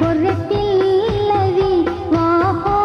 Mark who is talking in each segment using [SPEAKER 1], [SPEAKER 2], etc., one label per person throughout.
[SPEAKER 1] గొర్రె పిల్లవి వాహో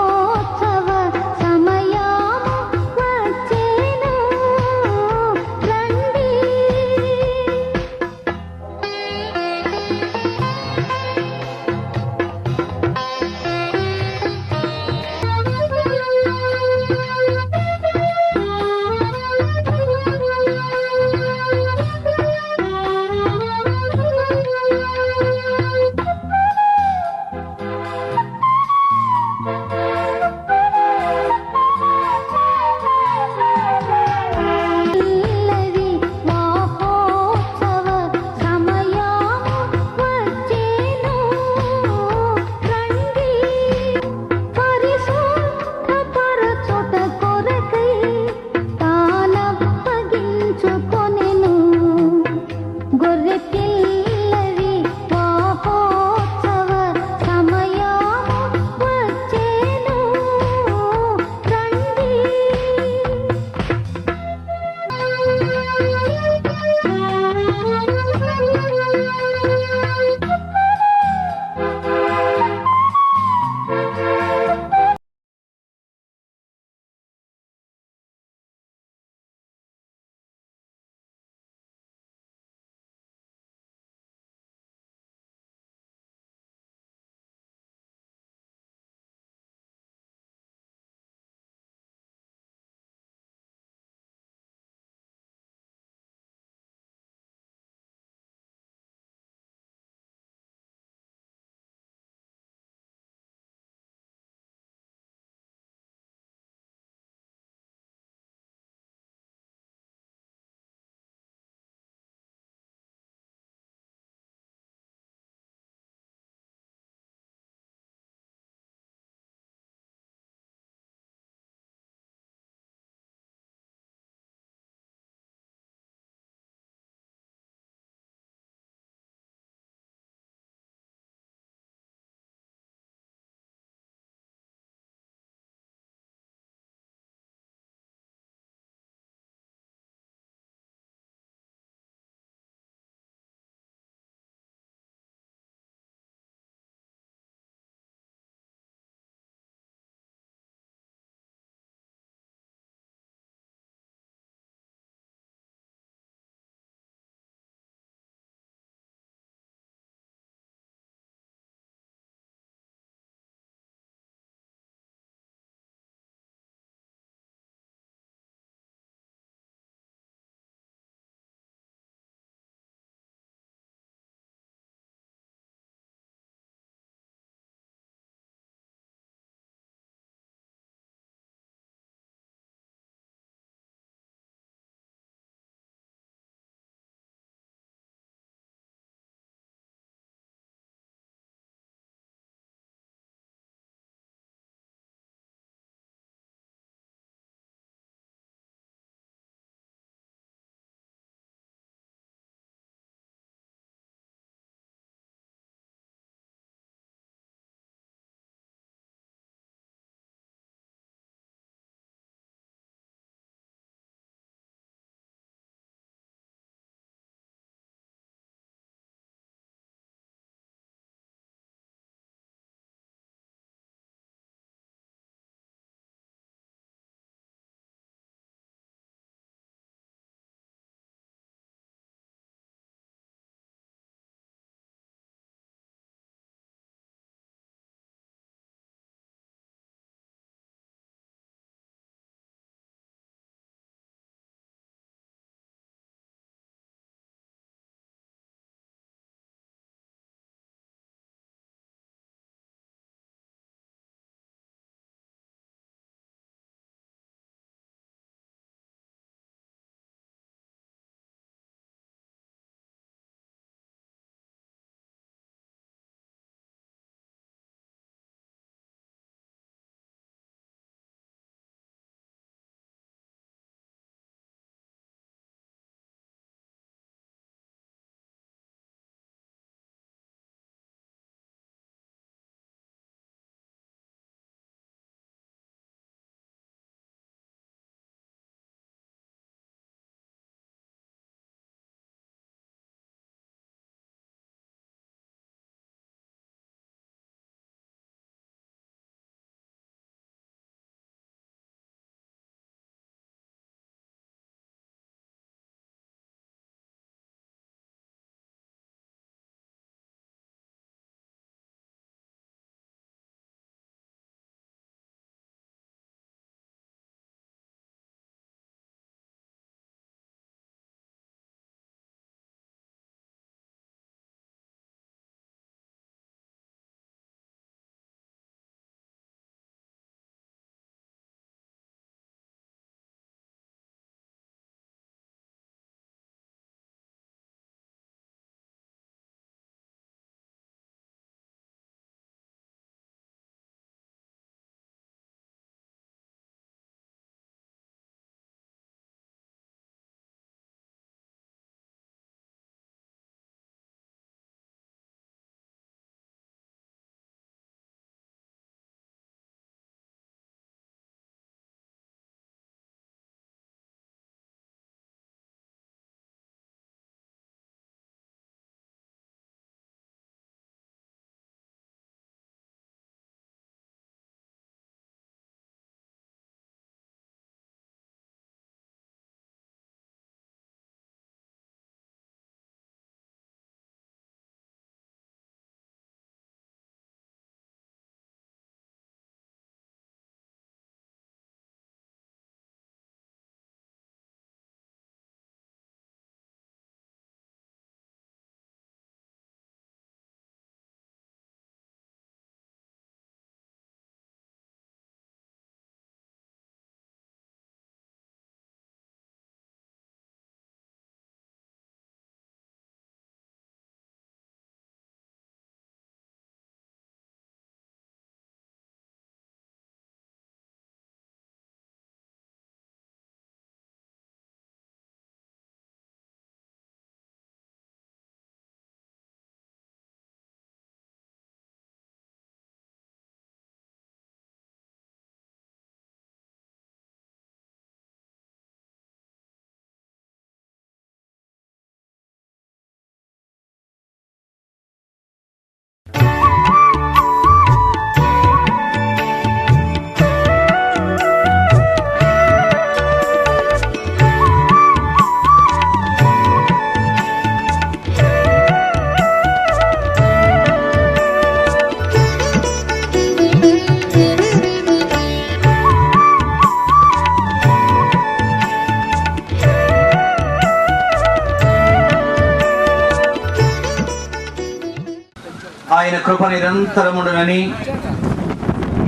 [SPEAKER 1] కృప నిరంతరముండునని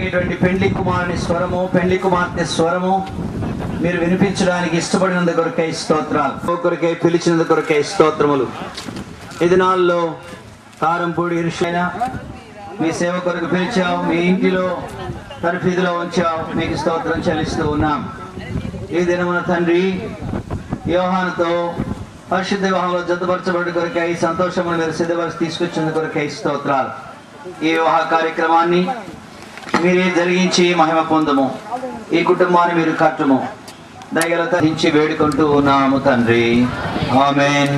[SPEAKER 1] ఇటువంటి పెండ్లి కుమారుని స్వరము, పెండ్లి కుమార్తె స్వరము మీరు వినిపించడానికి ఇష్టపడినందు కొరకై స్తోత్రాలు, కొరకై పిలిచినందు కొరకై స్తోత్రములు. ఈ దినాల్లో కారంపూడి ఇరుషైన మీ సేవ కొరకు పిలిచావు, మీ ఇంటిలో తరఫీదులో ఉంచావు, మీకు స్తోత్రం చెల్లిస్తూ ఉన్నాం. ఈ దినమున తండ్రి యోహానుతో పరిశుద్ధ వివాహంలో జతపరచబడి కొరకై సంతోషమును మీరు సిద్ధపరిచి తీసుకొచ్చిన కొరకై స్తోత్రాలు. ఈ వివాహ కార్యక్రమాన్ని మీరే జరిగించి మహిమ పొందము, ఈ కుటుంబాన్ని మీరు కట్టుము, దయగలతో హించి వేడుకుంటూ ఉన్నాము తండ్రి. ఆమేన్.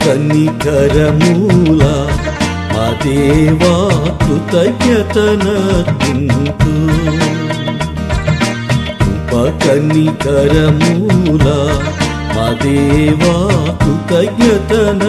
[SPEAKER 2] కనికరమూల మా దేవా కృతజ్ఞతనర్పింతు, కనికరమూల మా దేవా కృతజ్ఞతనర్పింతు.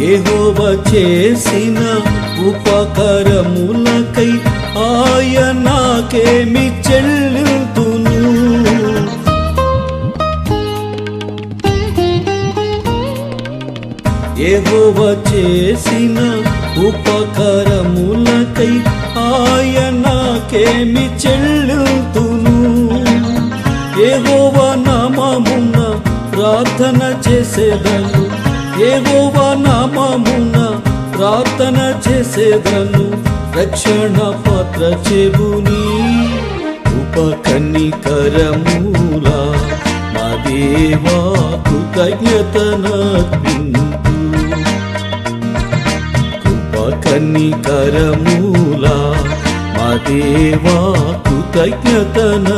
[SPEAKER 2] యెహోవా చేసిన ఉపకారములకై ఆయనకేమి చెల్లింతును. యెహోవా చేసిన ఉపకారములకై ఆయనకేమి చెల్లింతును. యెహోవా నామమున ప్రార్థన చేసేదను, యెహోవా నామమున ప్రార్థన చేసేదను, రక్షణ పాత్ర చెబుని. ఉపకనికరమూల మా దేవా కృతజ్ఞతనర్పింతు, ఉపకనికరమూల మా దేవా కృతజ్ఞతనర్పింతు.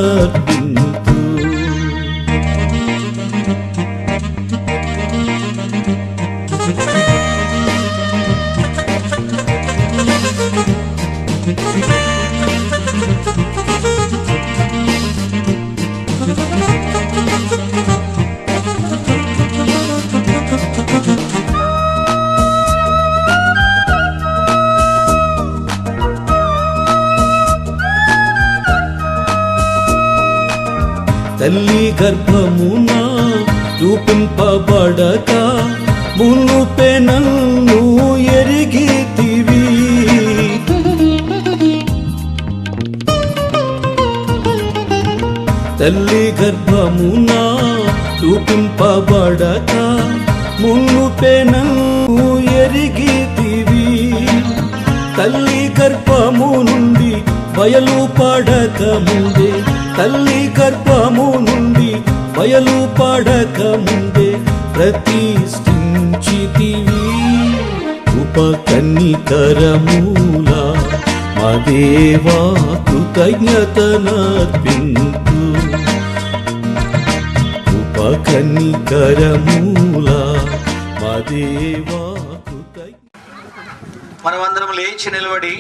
[SPEAKER 2] తల్లి గర్భమున రూపింపబడక మునుపే నన్ను ఎరిగితివి. తల్లి గర్భమున రూపింపబడక మునుపే నన్ను ఎరిగితివి. తల్లి గర్భము నుండి బయలు పడక ముందే, తల్లి గర్భము నుండి బయలు పడక ముందే ప్రతిష్ఠించితివి. ఉపకనికరమూల మా దేవా కృతజ్ఞతనర్పింతు, ఉపకనికరమూల మా దేవా.
[SPEAKER 1] మనమందరం లేచి నిలబడి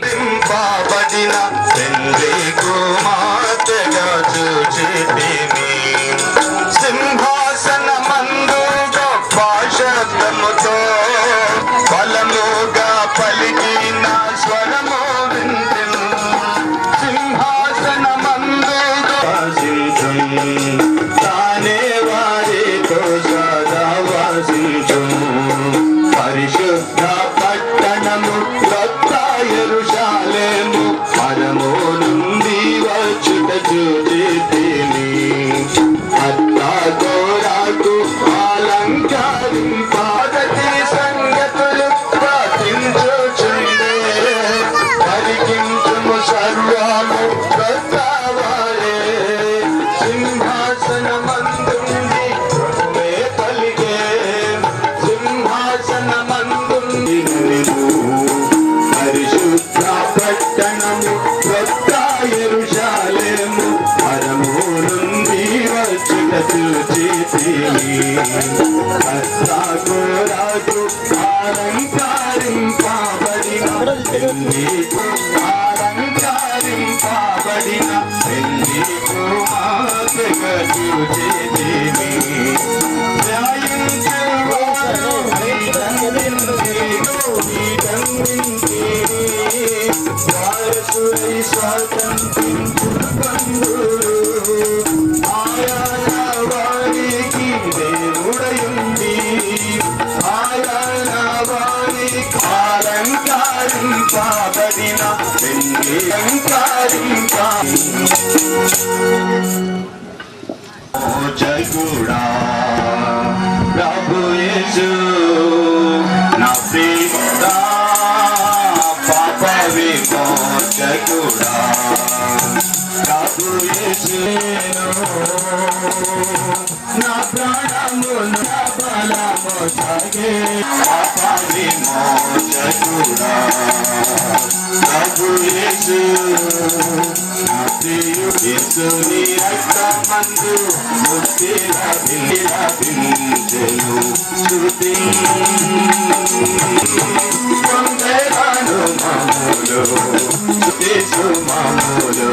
[SPEAKER 3] సింహాసనమందు గొప్ప శబ్దముతో బలముగా పలికిన స్వరము వింటెను. సింహాసనమందు తానే వారితో సదా వాసించు. పరిశుద్ధ పట్టణము కొత్త యెరూషలేము పరము నుండి వచ్చుట చూచితిని. అత్తాగోరాకు అలంకరింపదతి సంగతులు పాటించుచుండే. పరికించుము సర్వము కొత్తవారే. సింహాసనమందుండి పలికే, సింహాసనమందుండి పరిశుద్ధ పట్టణము కొత్త చేతివి కర్తాకు అలంకరింపబడిన పెళ్లికు అలంకరింపబడిన పెళ్లి కుమార్తెగా చేతివి ధ్యాయించువారు వారసులై స్వాతంత్రించు బంధువులు ఆయన వారికి దేవుడయుండి ఆయన వారికి అలంకరింపబడిన పెళ్లి జగుడా ప్రభు యేసు నా ప్రియ పాప విమోచకుడా ప్రభు యేసు నా ప్రాణము నా బలము సగే పాప విమోచకుడా ప్రభు యేసు నా ప్రియుడు యేసుని రక్తమందు ముక్తి లభించెను శృతి పొందెను మమ్ములు శృతి సుమములు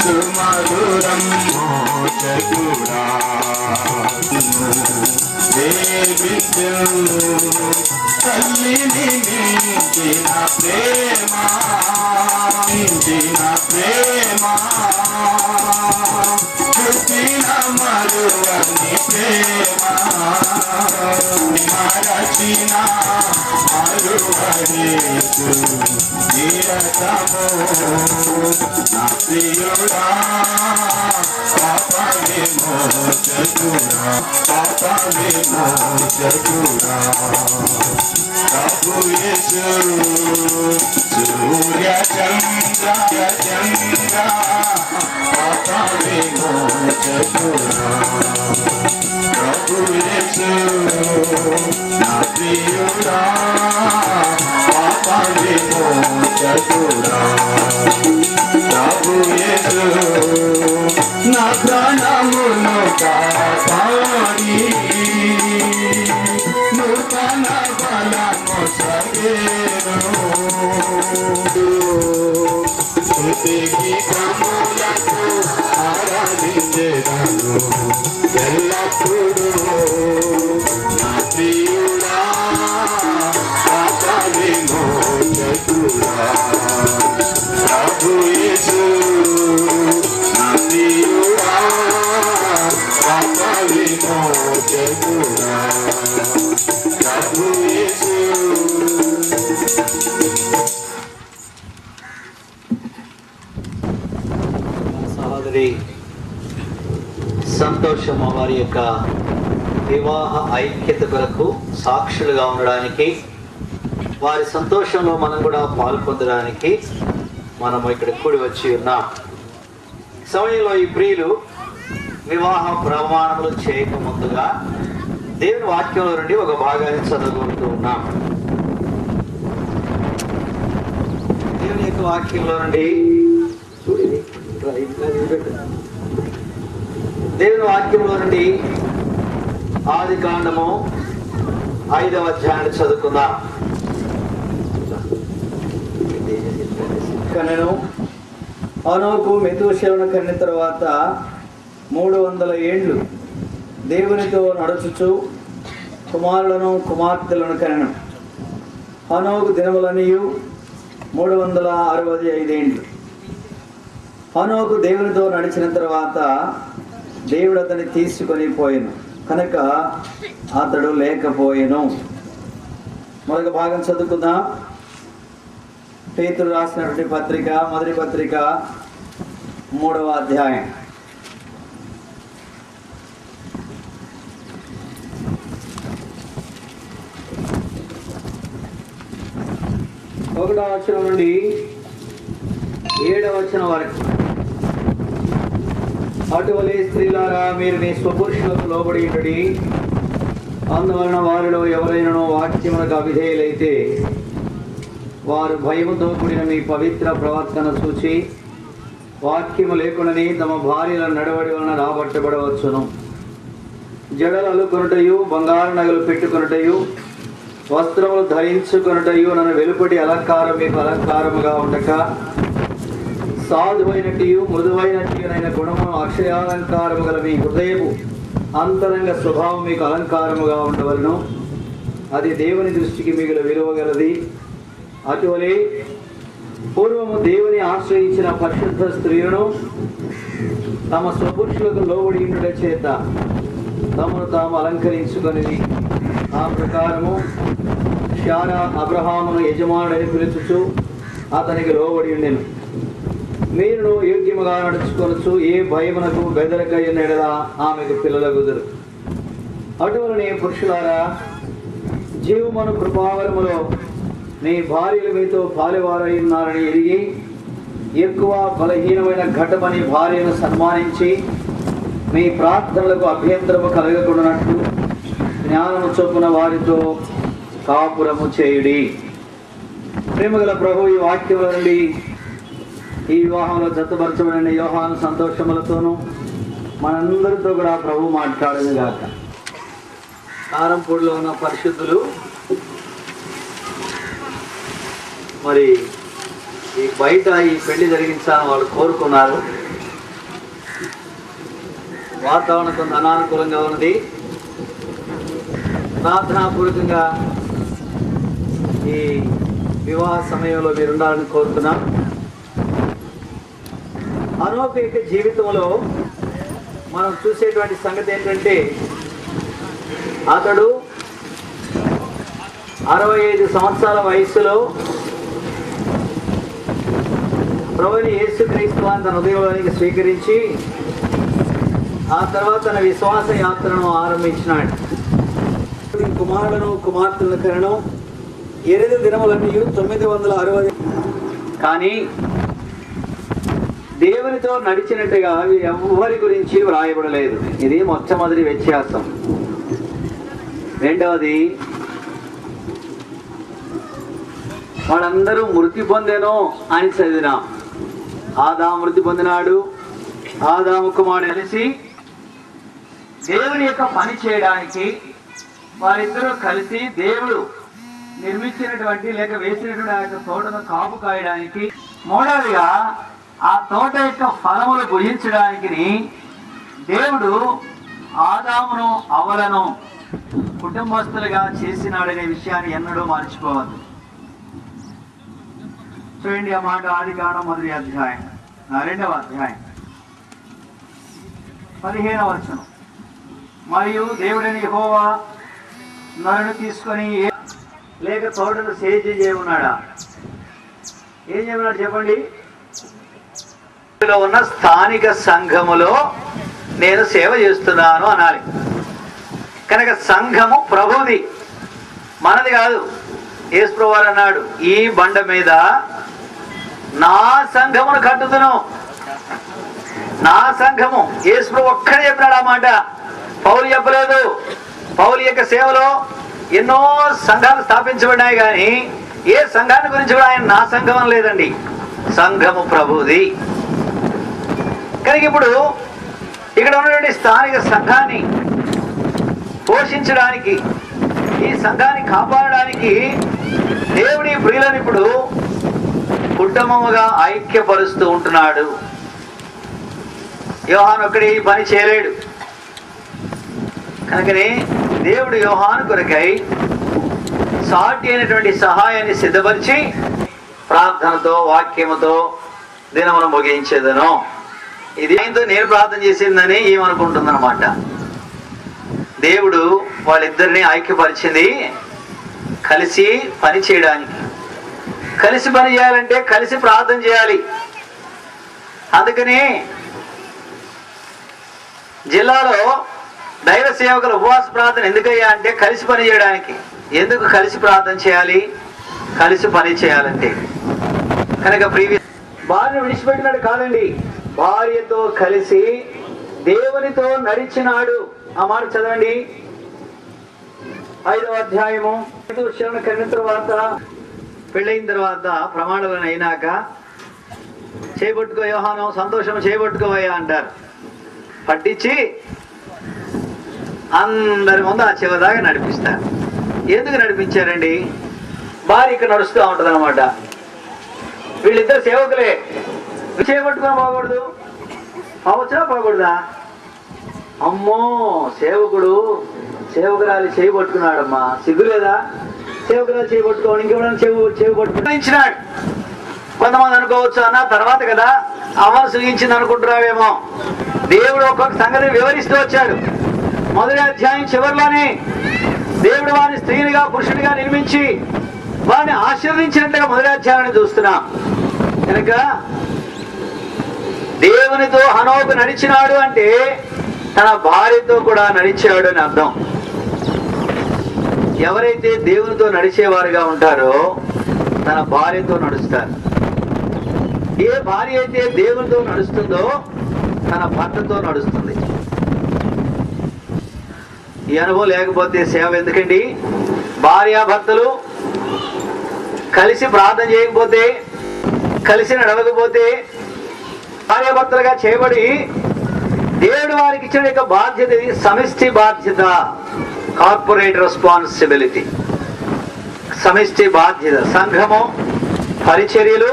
[SPEAKER 3] సుమధురం మోచకుడా దేవించు తల్లిని మించిన ప్రేమ మించిన ప్రేమ చూపిన మరువని ప్రేమ మరచిన మరువనేసు నిరతము నా ప్రియుడా పాప విమోచకుడా పాప విమోచకుడా ప్రభు యేసు సూర్య చంద్ర పాప విమోచకుడా ప్రభు యేసు నా ప్రియుడా పాప విమోచకుడా ప్రభు యేసు నా ప్రాణమును కాపాడి నూతన బలము సగేను స్తుతికి కములకు ఆరాధించెదను ఎల్లప్పుడూ నా ప్రియుడా పాప విమోచకుడా ప్రభు యేసు నా ప్రియుడా పాప విమోచకుడా ప్రభు యేసు
[SPEAKER 1] సహోదరి సంతోషమ్మ వారి యొక్క వివాహ ఐక్యత కొరకు సాక్షులుగా ఉండడానికి, వారి సంతోషంలో మనం కూడా పాల్పొందడానికి మనము ఇక్కడ కూడి వచ్చి ఉన్నాం. సమయంలో ఈ ప్రియులు వివాహ ప్రమాణములు చేయక ముందుగా దేవుని వాక్యంలో నుండి ఒక భాగాన్ని చదువుకుంటూ ఉన్నాం. దేవుని యొక్క వాక్యంలో నుండి దేవుని వాక్యంలో నుండి ఆది కాండము 5వ అధ్యాయాన్ని చదువుకుందాం. కనెను హనోకు మెతూషెలను కన్న తర్వాత 300 ఏండ్లు దేవునితో నడుచుచు కుమారులను కుమార్తెలను కనెను. హనోకు దినములనియు 365 ఏండ్లు. హనోకు దేవునితో నడిచిన తర్వాత దేవుడు అతన్ని తీసుకొని పోయెను కనుక అతడు లేకపోయెను. మరొక భాగం చదువుకుందాం. పేతురు రాసినటువంటి పత్రిక, మొదటి పత్రిక 3వ అధ్యాయం. ఒకటో వచనం నుండి 7వ వచనం వరకు. అటువలే స్త్రీలారా, మీరు మీ స్వపురుషులకు లోబడి ఉండుడి. అందువలన వారిలో ఎవరైనా వాక్యములకు అవిధేయులైతే వారు భయముతో కూడిన మీ పవిత్ర ప్రవర్తన చూచి వాక్యము లేకుండానే తమ భార్యల నడవడి వలన రాబట్టబడవచ్చును. జడలు అల్లుకొనుటయు బంగారు నగలు పెట్టుకొనుటయు వస్త్రములు ధరించుకొనుటయు నన్ను వెలుపటి అలంకారం మీకు అలంకారముగా ఉండక సాధువైనట్టు మృదువైనట్టునైన గుణము అక్షయాలంకారము గల మీ హృదయము అంతరంగ స్వభావం మీకు అలంకారముగా ఉండవలను. అది దేవుని దృష్టికి మిగులు విలువగలది. అటువలే పూర్వము దేవుని ఆశ్రయించిన పరిశుద్ధ స్త్రీలను తమ స్వపురుషులకు లోబడి ఉండుట చేత తమను తాము అలంకరించుకొని ఆ ప్రకారము శారా అబ్రహామును యజమానుడని పిలుచుచు అతనికి లోబడి ఉండెను. మీరు యోగ్యముగా నడుచుకొనొచ్చు, ఏ భయమునకు బెదరకయ్యున్న ఎడల ఆమెకు పిల్లలగుదురు. అటువలనే పురుషులారా, జీవమును కృపావరములో మీ భార్యలు మీతో పాలువారై ఉన్నారని ఎరిగి ఎక్కువ బలహీనమైన ఘటమని భార్యను సన్మానించి మీ ప్రార్థనలకు అభ్యంతరము కలగకుండానట్లు జ్ఞానము చొప్పున వారితో కాపురము చేయుడి. ప్రేమగల ప్రభు, ఈ వాక్యముల నుండి ఈ వివాహంలో జతపరచబడిన యోహాను సంతోషములతోనూ మనందరితో కూడా ప్రభు మాట్లాడదు గాక. కారంపూడిలో ఉన్న పరిశుద్ధులు మరి ఈ బయట ఈ పెళ్లి జరిగించాలని వాళ్ళు కోరుకున్నారు. వాతావరణం కొంత అనానుకూలంగా ఉన్నది. ప్రార్థనాపూర్వకంగా ఈ వివాహ సమయంలో మీరు ఉండాలని కోరుతున్నాం. అనౌకిక జీవితంలో మనం చూసేటువంటి సంగతి ఏంటంటే, అతడు 65 సంవత్సరాల వయస్సులో ప్రభువుని యేసుక్రీస్తు తన హృదయంలోనికి స్వీకరించి ఆ తర్వాత తన విశ్వాస యాత్రను ఆరంభించినాడు. కుమారులను కుమార్తెలను కనడం 8 దినములన్నీ 960. కానీ దేవునితో నడిచినట్టుగా ఎవరి గురించి వ్రాయబడలేదు. ఇది మొట్టమొదటి వ్యత్యాసం. రెండవది, వాళ్ళందరూ మృతి పొందెను అని చదివినాం. ఆదాము మృతి పొందినాడు. ఆదాము కుమారుడు కలిసి దేవుని యొక్క పని చేయడానికి వారిద్దరూ కలిసి దేవుడు నిర్మించినటువంటి లేక వేసినటువంటి ఆ యొక్క తోటను కాపు కాయడానికి, మూడవదిగా ఆ తోట యొక్క ఫలములు భుజించడానికి దేవుడు ఆదామును అవ్వలను కుటుంబస్తులుగా చేసినాడనే విషయాన్ని ఎన్నడూ మర్చిపోవద్దు. చూడండి ఆ మాట, ఆదికాండం 1వ అధ్యాయం 2వ అధ్యాయం 15వ వచనం. మరియు దేవుడని యెహోవా నరుని తీసుకొని లేక తోటను సేద్యం చేయమన్నాడా? ఏం చేయమన్నాడు చెప్పండి? ఉన్న స్థానిక సంఘములో నేను సేవ చేస్తున్నాను అనాలి. కనుక సంఘము ప్రభుది, మనది కాదు. యేసు ప్రభువారు అన్నాడు, ఈ బండ మీద నా సంఘమును కట్టుదును. నా సంఘము. యేసు ప్రభు ఒక్కడే చెప్పినాడు ఆ మాట. పౌలు చెప్పలేదు. పౌలు యొక్క సేవలో ఎన్నో సంఘాలు స్థాపించబడినాయి, కానీ ఏ సంఘాన్ని గురించి కూడా ఆయన నా సంఘం అని లేదండి. సంఘము ప్రభుది. కనుక ఇప్పుడు ఇక్కడ ఉన్నటువంటి స్థానిక సంఘాన్ని పోషించడానికి, ఈ సంఘాన్ని కాపాడడానికి దేవుడి ప్రియులను ఇప్పుడు కుటుంబముగా ఐక్యపరుస్తూ ఉంటున్నాడు. యోహాను ఒక్కడే ఈ పని చేయలేడు. కనుకనే దేవుడు యోహాను కొరకై సాటి అయినటువంటి సహాయాన్ని సిద్ధపరిచి ప్రార్థనతో వాక్యముతో దినమును ముగించేదను. ఇది ఆయనతో నేను ప్రార్థన చేసిందని ఏమనుకుంటుందన్నమాట. దేవుడు వాళ్ళిద్దరిని ఐక్యపరిచింది కలిసి పని చేయడానికి. కలిసి పని చేయాలంటే కలిసి ప్రార్థన చేయాలి. అందుకని జిల్లాలో దైవ సేవకుల ఉపవాస ప్రార్థన ఎందుకయ్యా అంటే కలిసి పని చేయడానికి. ఎందుకు కలిసి ప్రార్థన చేయాలి? కలిసి పని చేయాలంటే. కనుక భార్యను విడిచిపెట్టినాడు కాదండి, భార్యతో కలిసి దేవునితో నడిచినాడు. ఆ మాట చదవండి. 5వ అధ్యాయము. శరణ కలిగిన తర్వాత, పెళ్ళైన తర్వాత ప్రమాణాలను అయినాక చేపట్టుకో యోహాను, సంతోషం చేపట్టుకోవయ్యా అంటారు. పట్టించి అందరి ముందు ఆ చివరి దాకా నడిపిస్తారు. ఎందుకు నడిపించారండి? భార్య ఇక్కడ నడుస్తూ ఉంటుంది అనమాట. వీళ్ళిద్దరు సేవకులే. చేపట్టుకుని పోకూడదు, అవచ్చా పోకూడదా? అమ్మో, సేవకురాలి చేయి పట్టుకున్నాడమ్మా, సిగ్గులేదా? సేవకురాలు చేయి పట్టుకోండి, ఇంకెవరైనా చేయి పట్టుకున్నాడు. కొంతమంది అనుకోవచ్చు, అన్న తర్వాత కదా అమలు సుగించింది అనుకుంటున్నావేమో. దేవుడు ఒక్కొక్క సంగతి వివరిస్తూ వచ్చాడు. మొదటి అధ్యాయం చివరిలోనే దేవుడు వారిని స్త్రీనిగా పురుషుడిగా నిర్మించి వారిని ఆశీర్వదించినట్టుగా మొదటి అధ్యాయాన్ని చూస్తున్నాం. కనుక దేవునితో హనోకు నడిచినాడు అంటే తన భార్యతో కూడా నడిచాడు అని అర్థం. ఎవరైతే దేవునితో నడిచేవారుగా ఉంటారో తన భార్యతో నడుస్తారు. ఏ భార్య అయితే దేవునితో నడుస్తుందో తన భర్తతో నడుస్తుంది. ఈ అనుభవం లేకపోతే సేవ ఎందుకండి? భార్యాభర్తలు కలిసి ప్రార్థన చేయకపోతే, కలిసి నడవకపోతే, భార్యాభర్తలుగా చేయబడి దేవుడు వారికి ఇచ్చిన యొక్క బాధ్యత, సమిష్టి బాధ్యత, కార్పొరేట్ రెస్పాన్సిబిలిటీ, సమిష్టి బాధ్యత. సంఘము పరిచర్యలు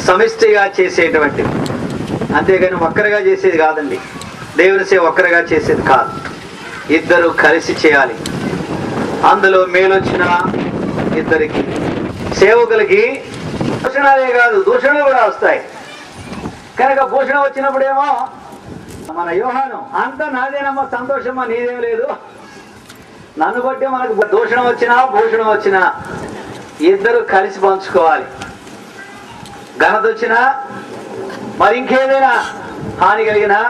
[SPEAKER 1] సమిష్టిగా చేసేటువంటివి, అంతేగాని ఒక్కరిగా చేసేది కాదండి. దేవుని సేవ ఒక్కరిగా చేసేది కాదు, ఇద్దరు కలిసి చేయాలి. అందులో మేలొచ్చిన ఇద్దరికి, సేవకులకి దూషణలే కాదు దూషణలు కూడా వస్తాయి. కనుక భూషణ వచ్చినప్పుడేమో మన యోహాను, అంతా నాదేనమ్మా, సంతోషమ్మా, నీదేం లేదు, నన్ను బట్టి మనకు దూషణ వచ్చినా భూషణం వచ్చినా ఇద్దరు కలిసి పంచుకోవాలి. ఘనత వచ్చినా మరి ఇంకేదైనా హాని కలిగినా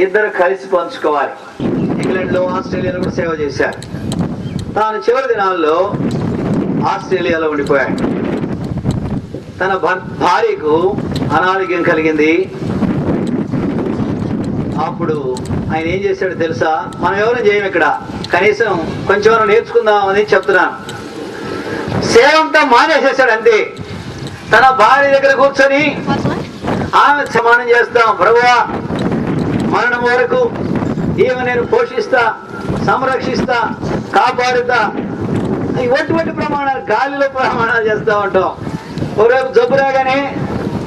[SPEAKER 1] ఇద్దరు కలిసి పంచుకోవాలి. ఇంగ్లాండ్లో, ఆస్ట్రేలియాలో కూడా సేవ చేశారు. తాను చివరి దినాల్లో ఆస్ట్రేలియాలో ఉండిపోయాడు. తన భార్యకు అనారోగ్యం కలిగింది. అప్పుడు ఆయన ఏం చేశాడో తెలుసా? మనం ఎవరు చేయం ఇక్కడ, కనీసం కొంచెం నేర్చుకుందామని చెప్తున్నాను. సేవంతా మానేసేసాడు అంతే. తన భార్య దగ్గర కూర్చొని ఆమె సమానం చేస్తాం, ప్రభువా మరణం వరకు ఈమె నేను పోషిస్తా, సంరక్షిస్తా, కాపాడుతా, ఇటువంటి ప్రమాణాలు, గాలిలో ప్రమాణాలు చేస్తా ఉంటాం. ఒకరేపు జబ్బు రాగానే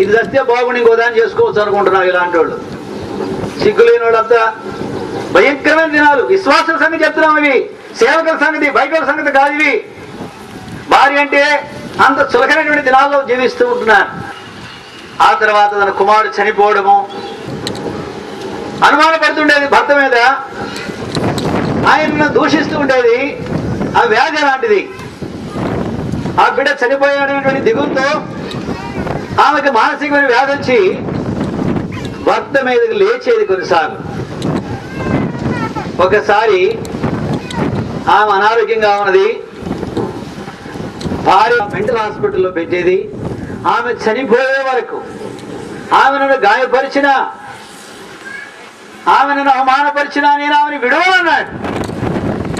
[SPEAKER 1] ఇది చస్తే బాగుండి ఇంకోదాన్ని చేసుకోవచ్చు అనుకుంటున్నారు ఇలాంటి వాళ్ళు. సిగ్గులేని వాళ్ళంతా భయంకరమైన దినాలు. విశ్వాసుల సంగతి చెప్తున్నాం, ఇవి సేవకుల సంగతి, బైబిల్ సంగతి కాదు ఇవి. భార్య అంటే అంత చులకనటువంటి దినాల్లో జీవిస్తూ ఉంటున్నారు. ఆ తర్వాత తన కుమారుడు చనిపోవడము, అనుమానపడుతుండేది భర్త మీద, ఆయనను దూషిస్తూ ఉండేది. ఆ వ్యాధి లాంటిది. ఆ బిడ్డ చనిపోయాడనేటువంటి దిగులతో ఆమెకు మానసికమైన వ్యాధి వచ్చి భర్త మీదకి లేచేది కొన్నిసార్లు. ఒకసారి ఆమె అనారోగ్యంగా ఉన్నది, భార్య మెంటల్ హాస్పిటల్లో పెట్టేది. ఆమె చనిపోయే వరకు ఆమెను గాయపరిచినా, ఆమెను అవమానపరిచినా నేను ఆమెను విడవనన్నాడు.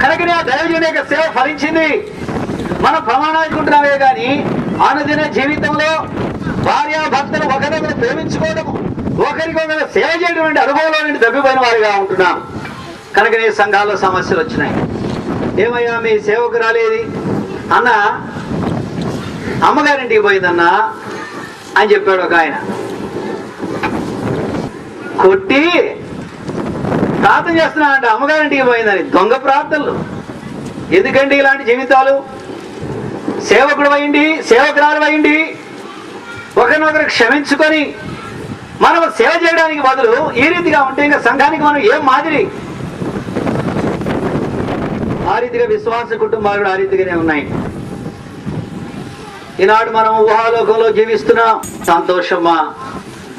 [SPEAKER 1] కనుకనే ఆ దైవజనుని యొక్క సేవ ఫలించింది. మనం ప్రమాణాలుకుంటున్నామే కానీ అనుదిన జీవితంలో భార్యాభర్తలు ఒకరిని ప్రేమించుకోవడము, ఒకరికి ఒకరు సేవ చేయడం వంటి అనుభవంలో నుండి తప్పిపోయిన వారిగా ఉంటున్నాం. కనుకనే సంఘాల్లో సమస్యలు వచ్చినాయి. ఏమయ్యా మీ సేవకు రాలేది అన్న, అమ్మగారింటికి పోయిందన్నా అని చెప్పాడు ఒక ఆయన. కొట్టి ప్రార్థన చేస్తున్నానంట, అమ్మగారింటికి పోయిందని. దొంగ ప్రార్థనలు ఎందుకండి ఇలాంటి జీవితాలు? సేవకుడు అయింది, సేవకురాలు అయింది, ఒకరినొకరు క్షమించుకొని మనం సేవ చేయడానికి బదులు ఈ రీతిగా ఉంటే ఇంకా సంఘానికి మనం ఏం మాదిరి? ఆ రీతిగా విశ్వాస కుటుంబాలు కూడా ఆ రీతిగానే ఉన్నాయి. ఈనాడు మనం ఊహాలోకంలో జీవిస్తున్నాం. సంతోషమా?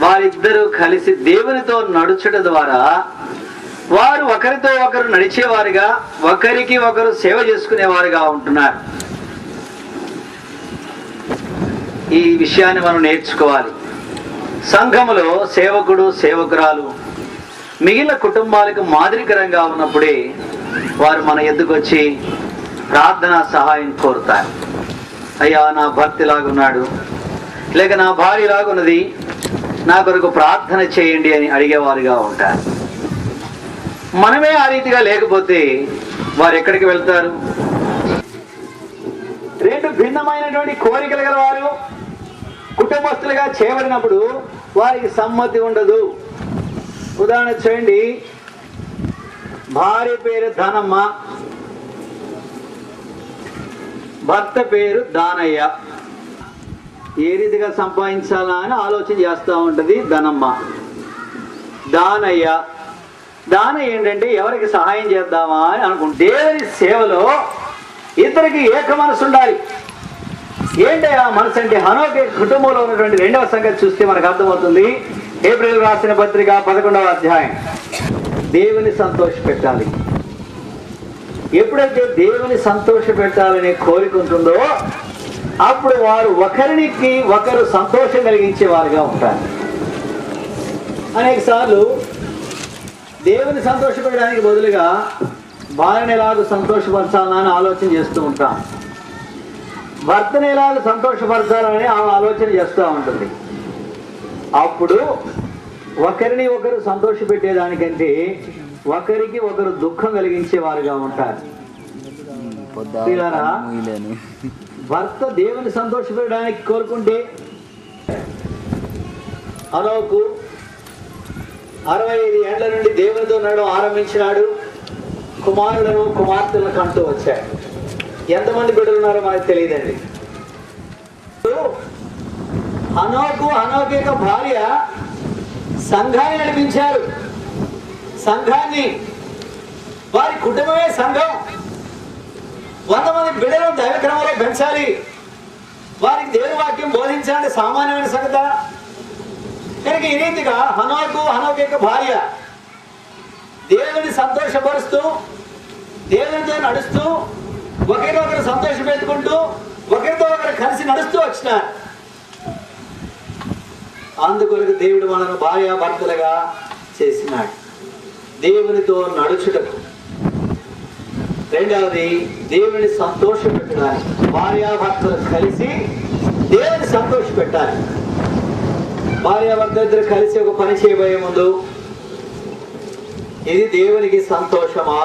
[SPEAKER 1] వారిద్దరూ కలిసి దేవునితో నడుచుట ద్వారా వారు ఒకరితో ఒకరు నడిచేవారుగా, ఒకరికి ఒకరు సేవ చేసుకునేవారుగా ఉంటున్నారు. ఈ విషయాన్ని మనం నేర్చుకోవాలి. సంఘములో సేవకుడు, సేవకురాలు మిగిలిన కుటుంబాలకు మాదిరికరంగా ఉన్నప్పుడే వారు మన ఎద్దుకు వచ్చి ప్రార్థన సహాయం కోరుతారు. అయ్యా నా భర్త ఇలాగున్నాడు, లేక నా భార్య ఇలాగున్నది, నా కొరకు ప్రార్థన చేయండి అని అడిగేవారుగా ఉంటారు. మనమే ఆ రీతిగా లేకపోతే వారు ఎక్కడికి వెళ్తారు? రెండు భిన్నమైనటువంటి కోరికలు గల వారు కుటుంబస్తులుగా చేయబడినప్పుడు వారికి సమ్మతి ఉండదు. ఉదాహరణ చూడండి, భార్య పేరు ధనమ్మ, భర్త పేరు దానయ్య. ఏ రీతిగా సంపాదించాలా అని ఆలోచన చేస్తూ ఉంటుంది ధనమ్మ. దానయ్య ఏంటంటే ఎవరికి సహాయం చేద్దామా అని అనుకుంటుంది. దేవుని సేవలో ఇద్దరికి ఏక మనసు ఉండాలి. ఏంటి ఆ మనసు అంటే? హనోకు కుటుంబంలో ఉన్నటువంటి రెండవ సంగతి చూస్తే మనకు అర్థమవుతుంది. ఏప్రిల్ రాసిన పత్రిక 11వ అధ్యాయం. దేవుని సంతోష పెట్టాలి. ఎప్పుడైతే దేవుని సంతోష పెట్టాలనే కోరిక ఉంటుందో అప్పుడు వారు ఒకరికి ఒకరు సంతోషం కలిగించే వారుగా ఉంటారు. అనేక సార్లు దేవుని సంతోషపెట్టడానికి బదులుగా భార్యను ఎలాగో సంతోషపరచాలని ఆలోచన చేస్తూ ఉంటాం. భర్తను ఎలాగో సంతోషపరచాలని ఆమె ఆలోచన చేస్తూ ఉంటుంది. అప్పుడు ఒకరిని ఒకరు సంతోష పెట్టేదానికంటే ఒకరికి ఒకరు దుఃఖం కలిగించే వారుగా ఉంటారు. భర్త దేవుని సంతోషపెట్టడానికి కోరుకుంటే హనోకు 65 ఏళ్ల నుండి దేవునితో నడవడం ఆరంభించినాడు. కుమారులను కుమార్తెలను కంటూ వచ్చాడు. ఎంతమంది బిడ్డలు ఉన్నారో మనకు తెలియదండి. హనోకు యొక్క భార్య సంఘాన్ని నడిపించారు. సంఘాన్ని, వారి కుటుంబమే సంఘం. 100 మంది బిడ్డలను దైవక్రమంలో పెంచాలి. వారికి దేవుని వాక్యం బోధించాలంటే సామాన్యమైన సంగత. కనుక ఈ రీతిగా హనోకు యొక్క భార్య దేవుని సంతోషపరుస్తూ, దేవునితో నడుస్తూ, ఒకరినొకరు సంతోష పెట్టుకుంటూ, ఒకరితో ఒకరు కలిసి నడుస్తూ వచ్చినారు. అందుకొరకు దేవుడు మనను భార్యాభర్తలుగా చేసినాడు, దేవునితో నడుచుటకు. రెండవది, దేవుని సంతోష పెట్టడానికి. భార్యాభర్తలు కలిసి దేవుని సంతోష పెట్టాలి. భార్యాభర్తలు ఇద్దరు కలిసి ఒక పని చేయబోయే ముందు ఇది దేవునికి సంతోషమా,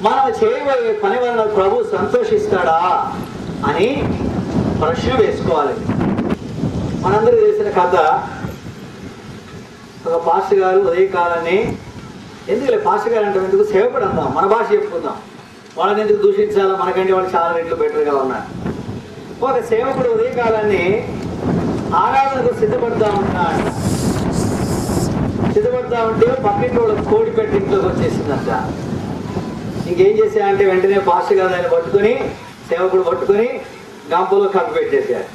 [SPEAKER 1] మనం చేయబోయే పని వలన ప్రభు సంతోషిస్తాడా అని ప్రశ్న వేసుకోవాలి. మనందరూ తెలిసిన కథ. ఒక పాస్టర్ గారు ఉదయకాలాన్ని, ఎందుకు పాస్టర్ గారు అంటే ఎందుకు సేవకుడు అందాం, మన భాష చెప్పుకుందాం, వాళ్ళని ఎందుకు దూషించాలో, మనకంటే వాళ్ళు చాలా రెట్లు బెటర్గా ఉన్నారు. ఒక సేవకుడు ఉదయకాలాన్ని ఆరాధనకు సిద్ధపడతా ఉంటున్నాడు. సిద్ధపడతా ఉంటే పక్కింటి కోడి పెట్టి ఇంట్లోకి వచ్చేసిందంట. ఇంకేం చేశాడంటే వెంటనే పాస్టర్ గారు ఆయన పట్టుకొని, సేవకుడు పట్టుకొని గంపలో కప్పి పెట్టేశాడు.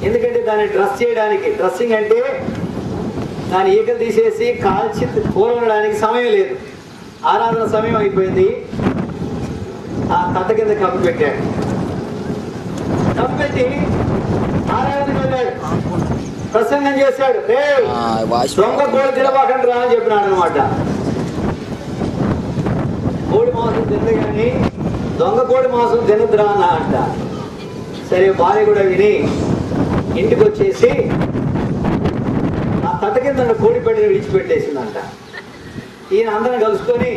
[SPEAKER 1] ఎందుకంటే దాన్ని డ్రెస్ చేయడానికి, డ్రెస్సింగ్ అంటే దాని ఈకలు తీసేసి కాల్చి కూరడానికి సమయం లేదు. ఆరాధన సమయం అయిపోయింది. ఆ తట్ట కింద కప్పి పెట్టాడు. కప్పి పెట్టి ఆరాధన వెళ్ళాడు, ప్రసంగం చేశాడు. దొంగ కోడి తినబాకండి రా అని చెప్పినాడు అనమాట. కోడి మాంసం తింది కానీ దొంగ కోడి మాంసం తినద్దురా అన్న అంట. సరే, భార్య కూడా విని ఇంటికి వచ్చేసి ఆ తట్ట కింద కోడి పెట్టి విడిచిపెట్టేసిందంట. ఈయన అందరం కలుసుకొని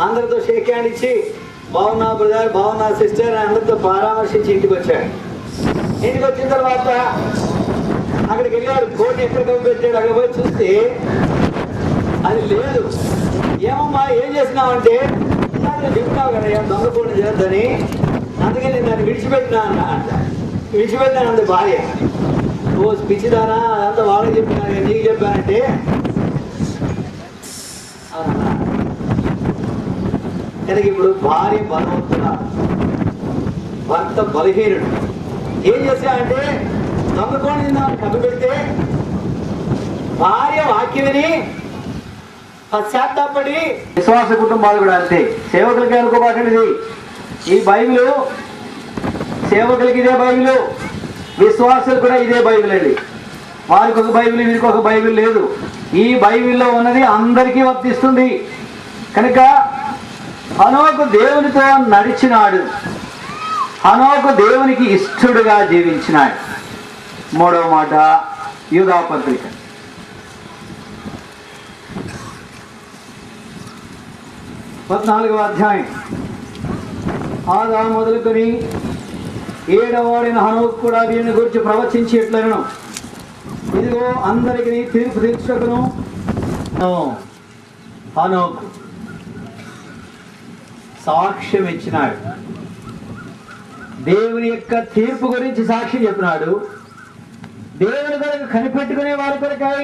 [SPEAKER 1] అందరితో షేక్ హ్యాండ్ ఇచ్చి, బాగున్నా బ్రదర్, బాగున్నా సిస్టర్ అని అందరితో పరామర్శించి ఇంటికి వచ్చాడు. ఇంటికి వచ్చిన తర్వాత అక్కడికి వెళ్ళాడు. కోడి ఎక్కడ పెట్టాడు, అక్కడ పోయి చూస్తే అది లేదు. ఏమమ్మా ఏం చేసినావంటే, చెప్తున్నావు కదా దొంగ కోడి చేద్దని, అందుకని నేను దాన్ని విడిచిపెట్టినా అన్న అంట. విడిచిపెట్టాను అంది భార్య. ఓ పిచ్చిదానా, అదంతా వాళ్ళకి చెప్పినా నీకు చెప్పానంటే అవునా. కనుక ఇప్పుడు భార్య బలవంతుడా, భర్త బలహీనుడు. ఏం చేశాడంటే దొంగ కోడి తిందామని కప్పి పెడితే భార్య వాక్యమని పశ్చాత్తాపడి, విశ్వాస కుటుంబాలు కూడా అంతే. సేవకులకి అనుకోబాకండి, ఈ బైబిల్ సేవకులకి ఇదే బైబిల్, విశ్వాసులు కూడా ఇదే బైబిల్ అండి. వారికి ఒక బైబిల్, వీరికి ఒక బైబిల్ లేదు. ఈ బైబిల్లో ఉన్నది అందరికీ వర్తిస్తుంది. కనుక హనోకు దేవునితో నడిచినాడు, హనోకు దేవునికి ఇష్టడుగా జీవించినాడు. మూడవ మాట యూదా పత్రిక
[SPEAKER 4] 14వ అధ్యాయం. ఆదాము మొదలుకొని 7వ వాడైన హనోకు కూడా వీరిని గురించి ప్రవచించి ఎట్లనను, ఇదిగో అందరికి తీర్పు తీర్చుటకును హనోకు సాక్ష్యం ఇచ్చినాడు. దేవుని యొక్క తీర్పు గురించి సాక్ష్యం చెప్పినాడు. దేవుని కొరకు కనిపెట్టుకునే వారి కొరకై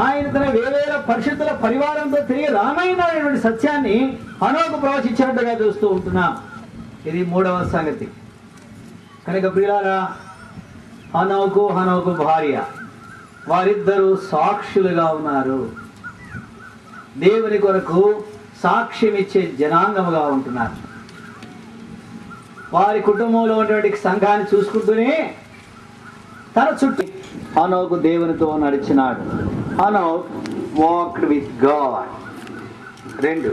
[SPEAKER 4] ఆయన తన వేవేల పరిశుద్ధుల పరివారంతో తిరిగి రానైనటువంటి సత్యాన్ని హనోకు ప్రవచించినట్టుగా చూస్తూ ఉంటున్నాం. ఇది 3వ సంగతి. కనుక ప్రియులారా, హనోకు భార్య వారిద్దరూ సాక్షులుగా ఉన్నారు. దేవుని కొరకు సాక్ష్యం ఇచ్చే జనాంగముగా ఉంటున్నారు. వారి కుటుంబంలో ఉన్నటువంటి సంఘాన్ని చూసుకుంటూనే తన చుట్టూ హనోకు దేవునితో నడిచినాడు. Hanok walked with God. 2,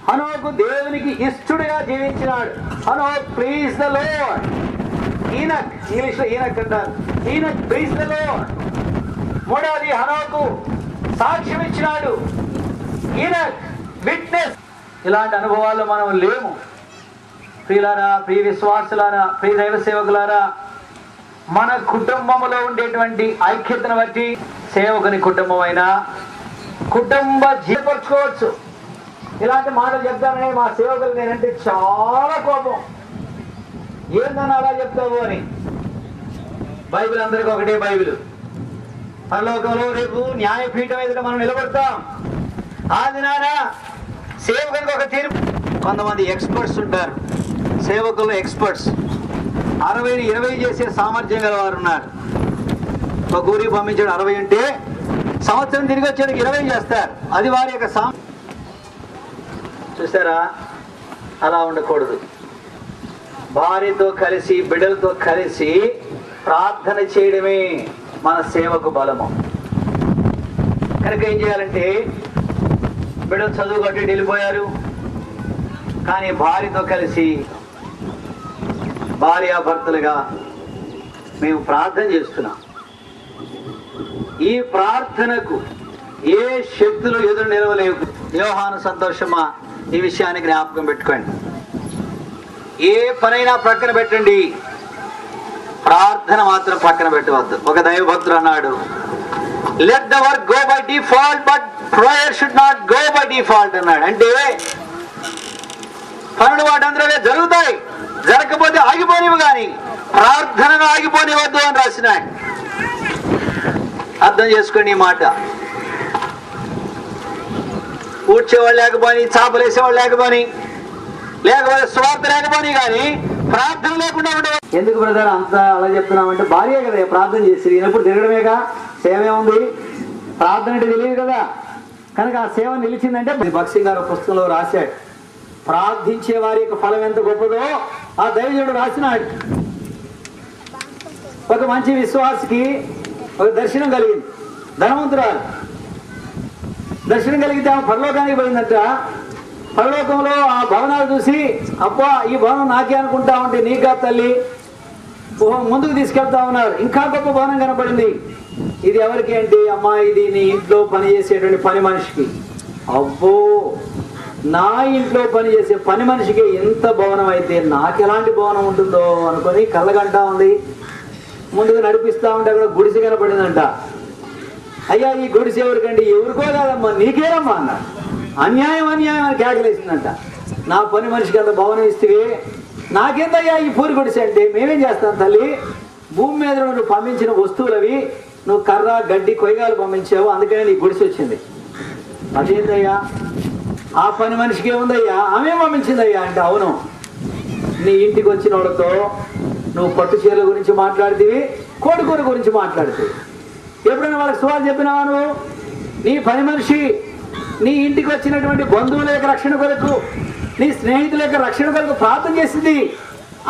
[SPEAKER 4] హనోకు దేవునికి ఇష్టడుగా జీవించినాడు. Hanok pleased the Lord. Enoch, English లో ఈనక్ అంటారు. Enoch pleased the Lord. 3వది హనోకు సాక్ష్యం ఇచ్చినాడు. Enoch witness. ఇలాంటి అనుభవాల్లో మనం లేము. ప్రియులారా, ప్రియ విశ్వాసులారా, ప్రియ దైవ సేవకులారా, మన కుటుంబంలో ఉండేటువంటి ఐక్యతను బట్టి సేవకుని కుటుంబం అయినా కుటుంబ జీవపరచుకోవచ్చు. ఇలాంటి మాటలు చెప్తానని మా సేవకులు నేనంటే చాలా కోపం. ఏందని అలా చెప్తావు అని. బైబిల్ అందరికీ ఒకటే బైబిల్. పరలోకంలో రేపు న్యాయపీఠం ఎదుట మనం నిలబడతాం. ఆ దినాన సేవకునికి ఒక తీర్పు. కొంతమంది ఎక్స్పర్ట్స్ ఉంటారు, సేవకుల్లో ఎక్స్పర్ట్స్. 60-20 చేసే సామర్థ్యం గల వారు ఉన్నారు. ఒక ఊరికి పంపించాడు 60 ఉంటే సంవత్సరం తిరిగి వచ్చేందుకు 20 చేస్తారు. అది వారి యొక్క చూసారా? అలా ఉండకూడదు. భార్యతో కలిసి బిడ్డలతో కలిసి ప్రార్థన చేయడమే మన సేవకు బలము. కనుక ఏం చేయాలంటే, బిడ్డలు చదువు కట్టి వెళ్ళిపోయారు, కానీ భార్యతో కలిసి భార్యాభర్తలుగా మేము ప్రార్థన చేస్తున్నాం. ఈ ప్రార్థనకు ఏ శక్తులు ఎదురు నిలవలేవు. యోహాను సంతోషమా, ఈ విషయాన్ని జ్ఞాపకం పెట్టుకోండి. ఏ పనైనా ప్రక్కన పెట్టండి, ప్రార్థన మాత్రం పక్కన పెట్టవద్దు. ఒక దైవభక్తుడు అన్నాడు, let the work go by default but prayer should not go by default అన్నాడు. అంటే పనులు వాటందరూ జరుగుతాయి, జరగకపోతే ఆగిపోనివి, కానీ ప్రార్థనను ఆగిపోనివద్దు అని రాసినాడు. అర్థం చేసుకోండి ఈ మాట. ఊడ్చేవాళ్ళు లేకపోని, చాపలు వేసేవాళ్ళు లేకపోని, లేకపోతే స్వార్థ లేకపోని, కానీ ప్రార్థన లేకుండా ఉండవు. ఎందుకు బ్రదర్ అంత అలా చెప్తున్నామంటే, భార్య కదా ప్రార్థన చేసి ఎప్పుడు తిరగడమేగా సేవ ఉంది. ప్రార్థన అంటే తెలియదు కదా. కనుక ఆ సేవ నిలిచిందంటే, భక్సింగ్ గారు పుస్తకంలో రాశాడు, ప్రార్థించే వారి యొక్క ఫలం ఎంత గొప్పదో ఆ దైవజనుడు రాసినాడు. ఒక మంచి విశ్వాసికి ఒక దర్శనం కలిగింది. ధనవంతురాలు దర్శనం కలిగితే ఆమె పరలోకానికి పోయిందంట. పరలోకంలో ఆ భవనాలు చూసి, అబ్బా ఈ భవనం నాకే అనుకుంటా ఉంటే, నీకా తల్లి ముందుకు తీసుకెళ్తా ఉన్నారు. ఇంకా గొప్ప భవనం కనపడింది. ఇది ఎవరికి అంటే, అమ్మా ఇది నీ ఇంట్లో పనిచేసేటువంటి పని మనిషికి. అబ్బో, నా ఇంట్లో పనిచేసే పని మనిషికి ఎంత భవనం అయితే నాకు ఎలాంటి భవనం ఉంటుందో అనుకొని కళ్ళగంటా ఉంది. ముందుకు నడిపిస్తా ఉంటే అక్కడ గుడిసె కనపడిందంట. అయ్యా ఈ గుడిసె ఎవరికండి? ఎవరికో కాదమ్మా, నీకేనమ్మా అన్నాడు. అన్యాయం అన్యాయం అని కేకలేసిందంట. నా పని మనిషికి అంత భవనం ఇస్తే నాకేందయ్యా ఈ పూరి గుడిసె అంటే? మేమేం చేస్తాం తల్లి, భూమి మీద నువ్వు పంపించిన వస్తువులవి, నువ్వు కర్ర గడ్డి కొయ్యగాలు పంపించావు, అందుకనే నీ గుడిసె వచ్చింది. అదేందయ్యా, ఆ పని మనిషికి ఏముందయ్యా, ఆమె పంపించిందయ్యా అంటే, అవును, నీ ఇంటికి వచ్చిన వాళ్ళతో నువ్వు పట్టు చీరల గురించి మాట్లాడుతీవి, కోడికూర గురించి మాట్లాడుతీవి. ఎప్పుడైనా వాళ్ళకి సవాలు చెప్పినావా? నువ్వు నీ పని మనిషి నీ ఇంటికి వచ్చినటువంటి బంధువుల యొక్క రక్షణ కొరకు, నీ స్నేహితుల యొక్క రక్షణ కొరకు ప్రార్థన చేసింది.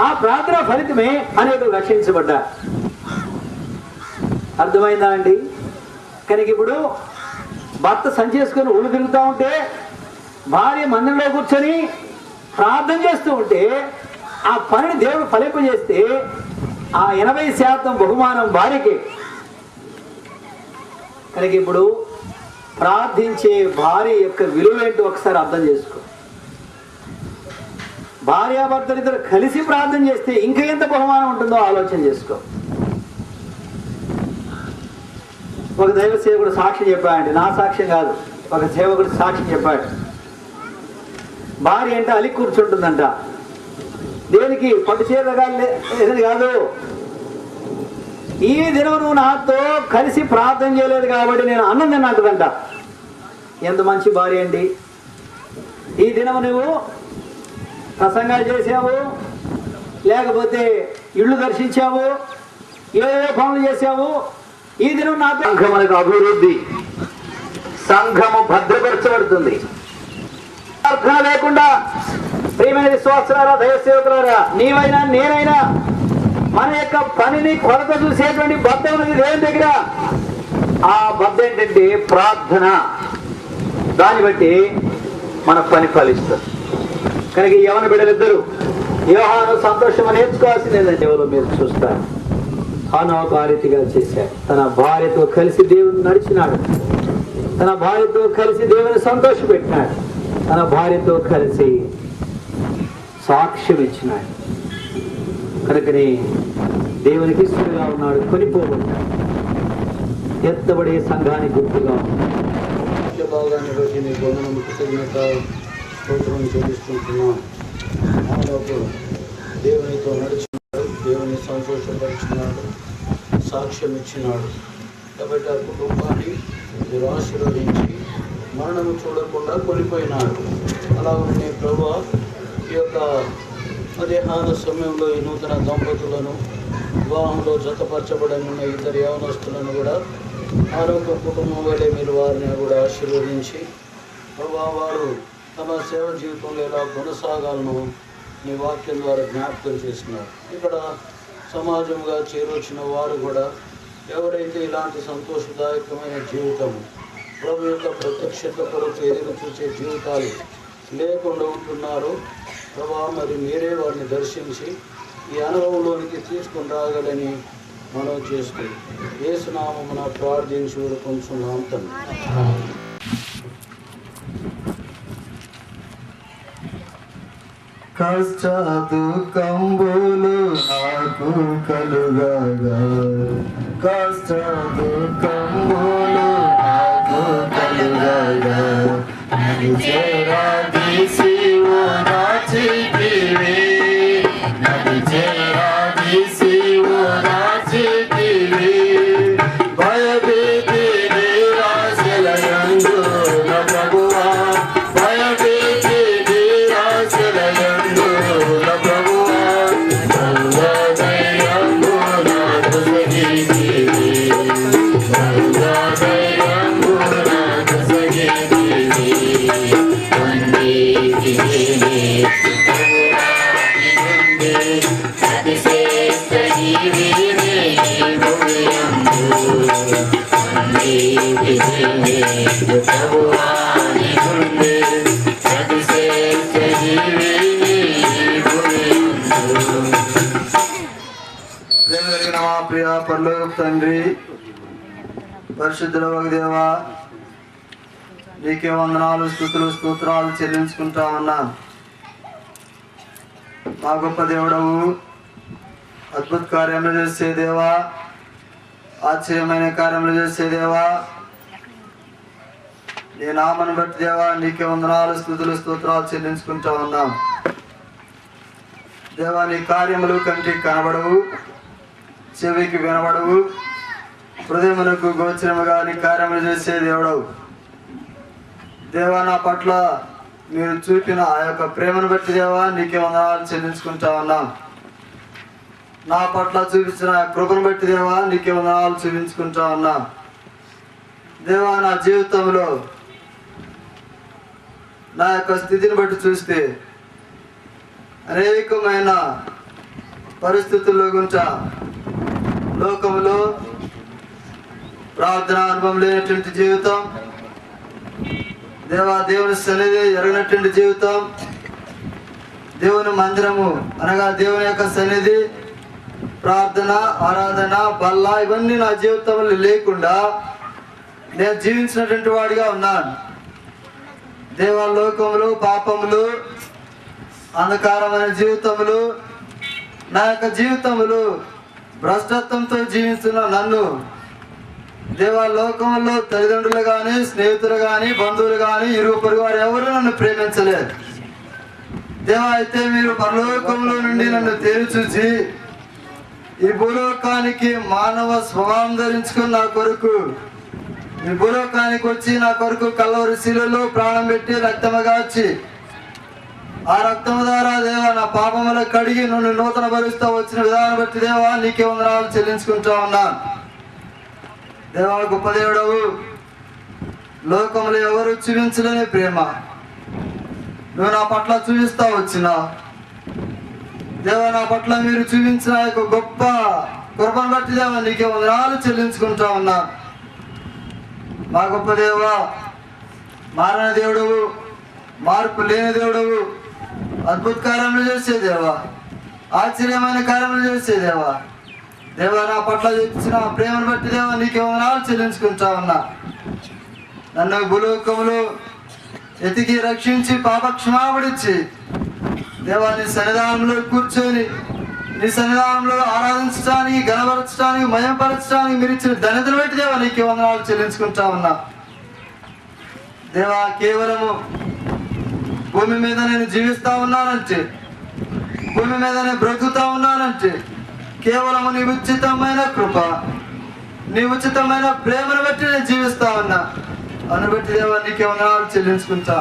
[SPEAKER 4] ఆ ప్రార్థన ఫలితమే అనేకులు రక్షించబడ్డా. అర్థమైందా అండి? కనుక ఇప్పుడు భర్త సంచేసుకొని ఊళ్ళు తిరుగుతూ ఉంటే, భార్య మందిరంలో కూర్చొని ప్రార్థన చేస్తూ ఉంటే, ఆ పనిని దేవుడు ఫలింపజేస్తే ఆ 80% బహుమానం భార్యకి. కనుక ఇప్పుడు ప్రార్థించే భార్య యొక్క విలువ ఏంటో ఒకసారి అర్థం చేసుకో. భార్యాభర్తలు ఇద్దరు కలిసి ప్రార్థన చేస్తే ఇంకా ఎంత బహుమానం ఉంటుందో ఆలోచన చేసుకో. ఒక దైవ సేవకుడు సాక్ష్యం చెప్పాడండి, నా సాక్ష్యం కాదు, ఒక సేవకుడు సాక్ష్యం చెప్పాడు. భార్య అంటే అలిగి కూర్చుంటుందంట. దేనికి? పట్టు చీర కాదు, ఈ దినం నువ్వు నాతో కలిసి ప్రార్థన చేయలేదు కాబట్టి నేను అన్నం తిన్నంటదంట. ఎంత మంచి భార్య అండి! ఈ దినం నువ్వు ప్రసంగాలు చేసావు, లేకపోతే ఇళ్ళు దర్శించావు, ఏ పనులు చేసావు, ఈ దినం నాతో సంఘములకు అభివృద్ధి, సంఘము భద్రపరచబడుతుంది. ప్రార్థన లేకుండా ప్రియమైన విశ్వాసులారా, దైవసేవకులారా, నీవైనా నేనైనా మన యొక్క పనిని కొరత చూసేటువంటి బద్ద ఉన్నది దేవుని దగ్గర. ఆ బద్ద ఏంటంటే ప్రార్థన. దాన్ని బట్టి మన పని ఫలిస్తుంది. కనుక యవన బిడ్డలిద్దరూ యోహాను సంతోషం నేర్చుకోవాల్సింది ఏంటంటే, ఎవరో మీరు చూస్తారు, హానోకు ఆ రీతిగా చేశాడు. తన భార్యతో కలిసి దేవుని నడిచినాడు, తన భార్యతో కలిసి దేవుని సంతోషపెట్టినాడు, తన భార్యతో కలిసి సాక్ష్యం ఇచ్చినాడు. కనుకనే దేవునికి ఇష్టంగా ఉన్నాడు, కొనిపోబడ్డాడు, ఎత్తబడే సంఘానికి గుర్తుగా
[SPEAKER 5] భాగాన్ని బట్టి నీ గొడవను కృతజ్ఞత స్తోత్రం చెల్లిస్తుంటున్నాం. మానవుడు దేవునితో నడిచినాడు, దేవుని సంతోషపరిచినాడు, సాక్ష్యం ఇచ్చినాడు. కాబట్టి ఆ కుటుంబాన్ని మీరు ఆశీర్వదించి మరణము చూడకుండా కొనిపోయినాడు. అలాగే ప్రభువా, ఈ యొక్క మధ్యాహ్న సమయంలో ఈ నూతన దంపతులను, వివాహంలో జతపరచబడిన ఇద్దరు యవనస్తులను కూడా ఆరోగ్య కుటుంబం వల్లే మీరు వారిని కూడా ఆశీర్వదించి ప్రభువా, వారు తమ సేవ జీవితంలో ఎలా కొనసాగాలను నీ వాక్యం ద్వారా జ్ఞాపకం చేసినారు. ఇక్కడ సమాజంగా చేరొచ్చిన వారు కూడా ఎవరైతే ఇలాంటి సంతోషదాయకమైన జీవితం, ప్రభు యొక్క ప్రత్యక్షత కొరకు ఎదురు చూసే జీవితాలు లేకుండా ఉంటున్నారో ప్రభా, మరి మీరే వారిని దర్శించి ఈ అనుభవంలోనికి తీసుకుని రాగలని మనం చేస్తూ యేసు నామమున ప్రార్థించి వేడుకొంచున్నాం తండ్రి.
[SPEAKER 6] కష్ట దుఃఖంబులు నాకు కలుగగా, కష్ట దుఃఖంబులు నాకు కలుగగా, నన్ను చేరాదీసి ఓదార్చితివి, నన్ను చేరాదీసి ఓదార్చితివి. భయభీతి నిరాశలయందు నా ప్రభువా, భయభీతి నిరాశలయందు నా ప్రభువా, ధైర్యము నాకు సగితివి, ధైర్యము నాకు సగితివి. మా ప్రియ పరలోక తండ్రి, పరిశుద్ధుల దేవా, నీకే వందనాలు, స్తుతులు, స్తోత్రాలు చెల్లించుకుంటా ఉన్నా. మా గొప్ప దేవుడవు, అద్భుత కార్యములు చేసే దేవా, ఆశ్చర్యమైన కార్యములు చేసే దేవా, నీ నామను బట్టి దేవా నీకే వందనాలు, స్తుతులు, స్తోత్రాలు చెల్లించుకుంటా ఉన్నాం. దేవా, నీ కార్యములు కంటికి కనబడవు, చెవికి వినబడవు, హృదయమునకు గోచరముగా నీ కార్యములు చేసే దేవుడవు. దేవా, నా పట్ల మీరు చూపిన ఆ యొక్క ప్రేమను బట్టి దేవా నీకే వందనాలు చెల్లించుకుంటా ఉన్నాం. నా పట్ల చూపించిన కృపను బట్టి దేవా నీకే వందనాలు చూపించుకుంటా ఉన్నాం. దేవా, నా జీవితంలో నా యొక్క స్థితిని బట్టి చూస్తే అనేకమైన పరిస్థితుల్లో గుంటా లోకంలో ప్రార్థన అనుభవం లేనటువంటి జీవితం, దేవా దేవుని సన్నిధి ఎరగినటువంటి జీవితం, దేవుని మందిరము అనగా దేవుని యొక్క సన్నిధి, ప్రార్థన, ఆరాధన, బల్ల ఇవన్నీ నా జీవితంలో లేకుండా నేను జీవించినటువంటి వాడిగా ఉన్నాను. దేవా, లోకములు, పాపములు, అంధకారమైన జీవితములు, నా యొక్క జీవితములు భ్రష్టత్వంతో జీవిస్తున్న నన్ను దేవా, లోకంలో తల్లిదండ్రులు కానీ, స్నేహితులు కానీ, బంధువులు కానీ, ఇరుగు పొరుగు వారు ఎవరు నన్ను ప్రేమించలేదు దేవా. అయితే మీరు పరలోకంలో నుండి నన్ను తేరి చూచి ఈ భూలోకానికి మానవ స్వభావం ధరించుకుని నా కొరకు ఈ భూలోకానికి వచ్చి నా కొరకు కల్వరి శిలువలో ప్రాణం పెట్టి రక్తము గార్చి ఆ రక్తము ద్వారా దేవా నా పాపములు కడిగి నన్ను నూతన భరిస్తూ వచ్చిన విధానం బట్టి దేవా నీకే వందనాలు చెల్లించుకుంటా ఉన్నాను దేవా. గొప్ప దేవుడవు, లోకంలో ఎవరు చూపించలేని ప్రేమ నువ్వు నా పట్ల చూపిస్తా వచ్చినావు దేవా. నా పట్ల మీరు చూపించిన యొక్క గొప్ప కృపను బట్టి దేవా నీకే వందనాలు చెల్లించుకుంటా ఉన్నా. మా గొప్ప దేవా, మారణ దేవుడవు, మార్పు లేని దేవుడవు, అద్భుత కార్యములు చేసే దేవా, ఆశ్చర్యమైన కార్యములు చేసే దేవా. దేవా నా పట్ల చూపించిన ప్రేమను బట్టి దేవా నీకే వందనాలు చెల్లించుకుంటా ఉన్నా. నన్ను భూలోకములో ఎతికి రక్షించి పాప క్షమాపడిచ్చి దేవా నీ సన్నిధానంలో కూర్చొని నీ సన్నిధానంలో ఆరాధించడానికి, గణపరచడానికి, మయపరచడానికి మీరు ఇచ్చిన ధన్యతను బట్టి దేవా నీకే వందనాలు చెల్లించుకుంటా ఉన్నా దేవా. కేవలము భూమి మీద నేను జీవిస్తా ఉన్నానంటే, భూమి మీద నేను బ్రతుకుతా ఉన్నానంటే కేవలము నీ ఉచితమైన కృప, నీ ఉచితమైన ప్రేమను బట్టి నేను జీవిస్తా ఉన్నా. అను బట్టి దేవా నీకే వందనాలు చెల్లించుకుంటా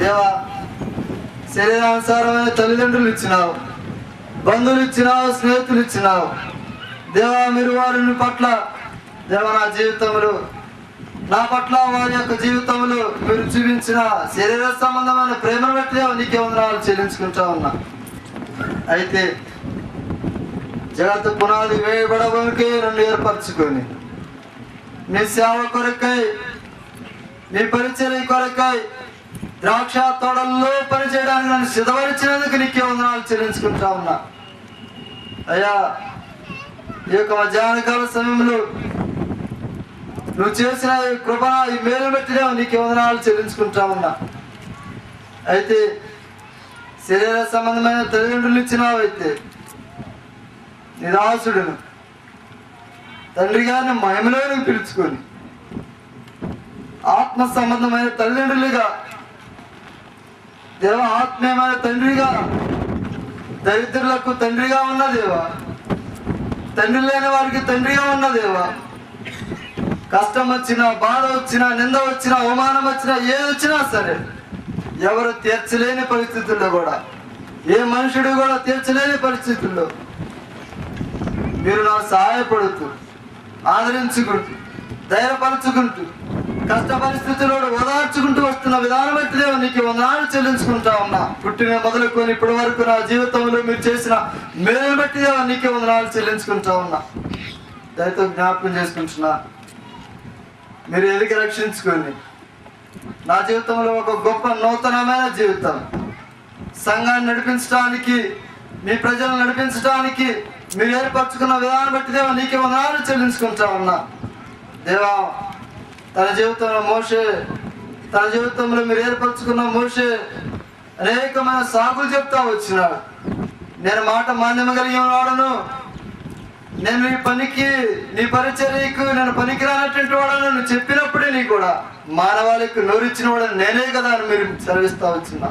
[SPEAKER 6] దేవా. శరీరానుసారమైన తల్లిదండ్రులు ఇచ్చినావు, బంధువులు ఇచ్చినావు, స్నేహితులు ఇచ్చినావు దేవా. మీరు వారిని పట్ల దేవా నా జీవితంలో, నా పట్ల వారి యొక్క జీవితంలో మీరు చూపించిన శరీర సంబంధమైన ప్రేమను బట్టి దేవా నీకే వందనాలు చెల్లించుకుంటా ఉన్నా. అయితే జగత్తు పునాది వేయబడవకే నన్ను ఏర్పరచుకొని నీ సేవ కొరకై, నీ పరిచర్య కొరకై ద్రాక్ష తోటల్లో పనిచేయడానికి నన్ను సిద్ధపరిచినందుకు నీకే వందనాలు చెల్లించుకుంటా ఉన్నా అయ్యా. ఈ యొక్క మధ్యాహ్న కాల సమయంలో నువ్వు చేసిన ఈ కృపణ, ఈ మేలు బట్టినే నీకే వందనాలు చెల్లించుకుంటా ఉన్నా. అయితే శరీర సంబంధమైన తల్లిదండ్రులు ఇచ్చినావు, అయితే నీ దాసుడును తండ్రి గారిని మహిమలోనికి పిలుచుకొని ఆత్మ సంబంధమైన తల్లిదండ్రులుగా దేవ, ఆత్మీయమైన తండ్రిగా, దరిద్రులకు తండ్రిగా ఉన్న దేవా, తండ్రి లేని వారికి తండ్రిగా ఉన్న దేవా. కష్టం వచ్చినా, బాధ వచ్చినా, నింద వచ్చినా, అవమానం వచ్చినా, ఏది వచ్చినా సరే ఎవరు తీర్చలేని పరిస్థితుల్లో కూడా, ఏ మనుషుడు కూడా తీర్చలేని పరిస్థితుల్లో మీరు నాకు సహాయపడుతూ, ఆదరించుకుంటూ, ధైర్యపరుచుకుంటూ, కష్ట పరిస్థితుల్లో ఓదార్చుకుంటూ వస్తున్న విధానం బట్టి దేవా నీకు వందనాలు చెల్లించుకుంటా ఉన్నా. పుట్టిన మొదలుకొని ఇప్పటి వరకు నా జీవితంలో మీరు చేసిన మేలు బట్టి దేవా నీకే వందనాలు చెల్లించుకుంటా ఉన్నా. దయతో జ్ఞాపకం చేసుకుంటున్నా, మీరు ఎదిగి రక్షించుకొని నా జీవితంలో ఒక గొప్ప నూతనమైన జీవితం, సంఘాన్ని నడిపించడానికి, మీ ప్రజలను నడిపించడానికి మీరు ఏర్పరచుకున్న విధానం బట్టి దేవా నీకే వందనాలు చెల్లించుకుంటా ఉన్నా దేవా. తన జీవితంలో మోషే, తన జీవితంలో మీరు ఏర్పరచుకున్న మోషే అనేకమైన సాకులు చెప్తా వచ్చినాడు. నేను మాట మాన్యం కలిగి వాడను, నేను నీ పనికి, నీ పరిచర్యకు నేను పనికిరానటువంటి వాడను నువ్వు చెప్పినప్పుడే నీ కూడా మానవాళికి నోరిచ్చిన వాడని నేనే కదా అని మీరు సెలవిస్తా వచ్చినా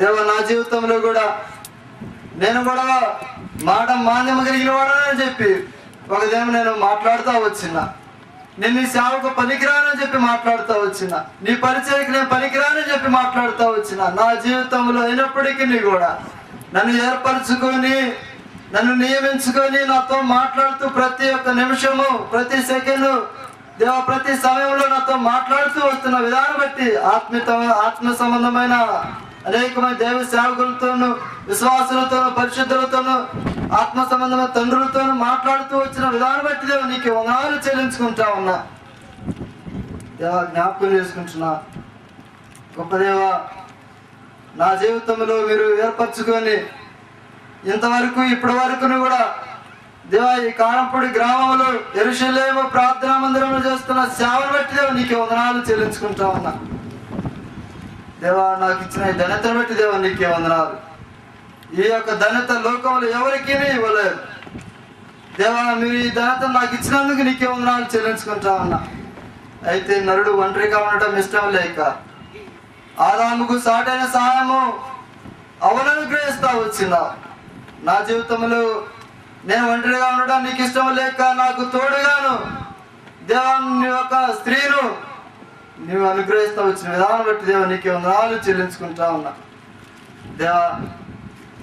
[SPEAKER 6] దేవా. నా జీవితంలో కూడా నేను కూడా మాట మాన్యం కలిగిన వాడని చెప్పి ఒకదేమో నేను మాట్లాడుతూ వచ్చినా, నేను నీ సేవకు పనికిరానని చెప్పి మాట్లాడుతూ వచ్చిన, నీ పరిచయకి నేను పనికిరానని చెప్పి మాట్లాడుతూ వచ్చిన, నా జీవితంలో అయినప్పటికీ కూడా నన్ను ఏర్పరచుకొని, నన్ను నియమించుకొని నాతో మాట్లాడుతూ ప్రతి ఒక్క నిమిషము, ప్రతి సెకండు దేవ, ప్రతి సమయంలో నాతో మాట్లాడుతూ వస్తున్న విధానం బట్టి ఆత్మ సంబంధమైన అనేకమైన దేవ సేవకులతోనూ, విశ్వాసులతోనూ, పరిశుద్ధులతోనూ, ఆత్మ సంబంధమైన తండ్రులతోనూ మాట్లాడుతూ వచ్చిన విధానం బట్టి దేవ నీకు వందనాలు చెల్లించుకుంటా ఉన్నా దేవ. జ్ఞాపకం చేసుకుంటున్నా గొప్ప దేవ, నా జీవితంలో మీరు ఏర్పరచుకొని ఇంతవరకు ఇప్పటి వరకు కూడా దేవా ఈ కారంపూడి గ్రామంలో యెరూషలేము ప్రార్థనా మందిరంలో చేస్తున్న సేవను బట్టి దేవ నీకు వందనాలు చెల్లించుకుంటా ఉన్నా దేవా నాకు ఇచ్చిన ఈ ధన్యతను బట్టి దేవా నీకే వందనాలు. ఈ యొక్క ధన్యత లోకంలో ఎవరికీ ఇవ్వలేదు దేవా. మీరు ఈ ధన్యత నాకు ఇచ్చినందుకు నీకే వందనాలు చెల్లించుకుంటా ఉన్నా. అయితే నరుడు ఒంటరిగా ఉండటం ఇష్టం లేక ఆదాముకు సాటైన సహాయము అవలను గ్రహిస్తా వచ్చిందా. నా జీవితంలో నేను ఒంటరిగా ఉండటం నీకు ఇష్టం లేక నాకు తోడుగాను దేవా నీ యొక్క స్త్రీను నీవు అనుగ్రహిస్తా వచ్చిన విధానం బట్టి దేవా నీకే వందనాలు చెల్లించుకుంటా ఉన్నా. దేవా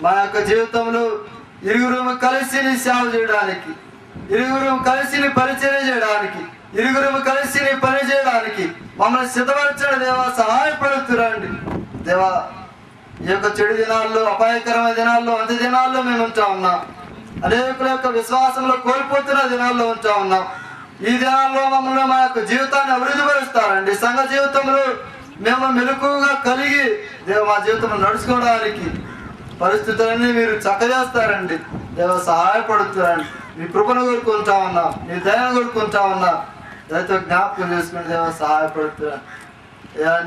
[SPEAKER 6] మా యొక్క జీవితంలో ఇరుగురు కలిసి నీ సేవ చేయడానికి, ఇరుగురు కలిసి నీ పరిచయం చేయడానికి, ఇరుగురు కలిసి నీ పని చేయడానికి మమ్మల్ని సిద్ధపరచండి దేవా. సహాయపడుతురండి దేవా. ఈ యొక్క చెడు దినాల్లో, అపాయకరమైన దినాల్లో, అంత్య దినాల్లో మేము ఉంటా ఉన్నాం. అనేకుల యొక్క విశ్వాసంలో కోల్పోతున్న దినాల్లో ఉంటా ఉన్నాం. ఈ దినాల్లో మమ్మల్ని మా యొక్క జీవితాన్ని అభివృద్ధి పరుస్తారండి. సంఘ జీవితంలో మేము మెలకువగా కలిగి దేవ మా జీవితంలో నడుచుకోవడానికి పరిస్థితులన్నీ మీరు చక్కజేస్తారండి దేవ. సహాయపడుతారండి. మీ కృపను కోరుకుంటా ఉన్నాం, మీ దయను కోరుకుంటా ఉన్నాం. దయతో జ్ఞాపకం చేసుకుని దేవ సహాయపడుతున్నాను.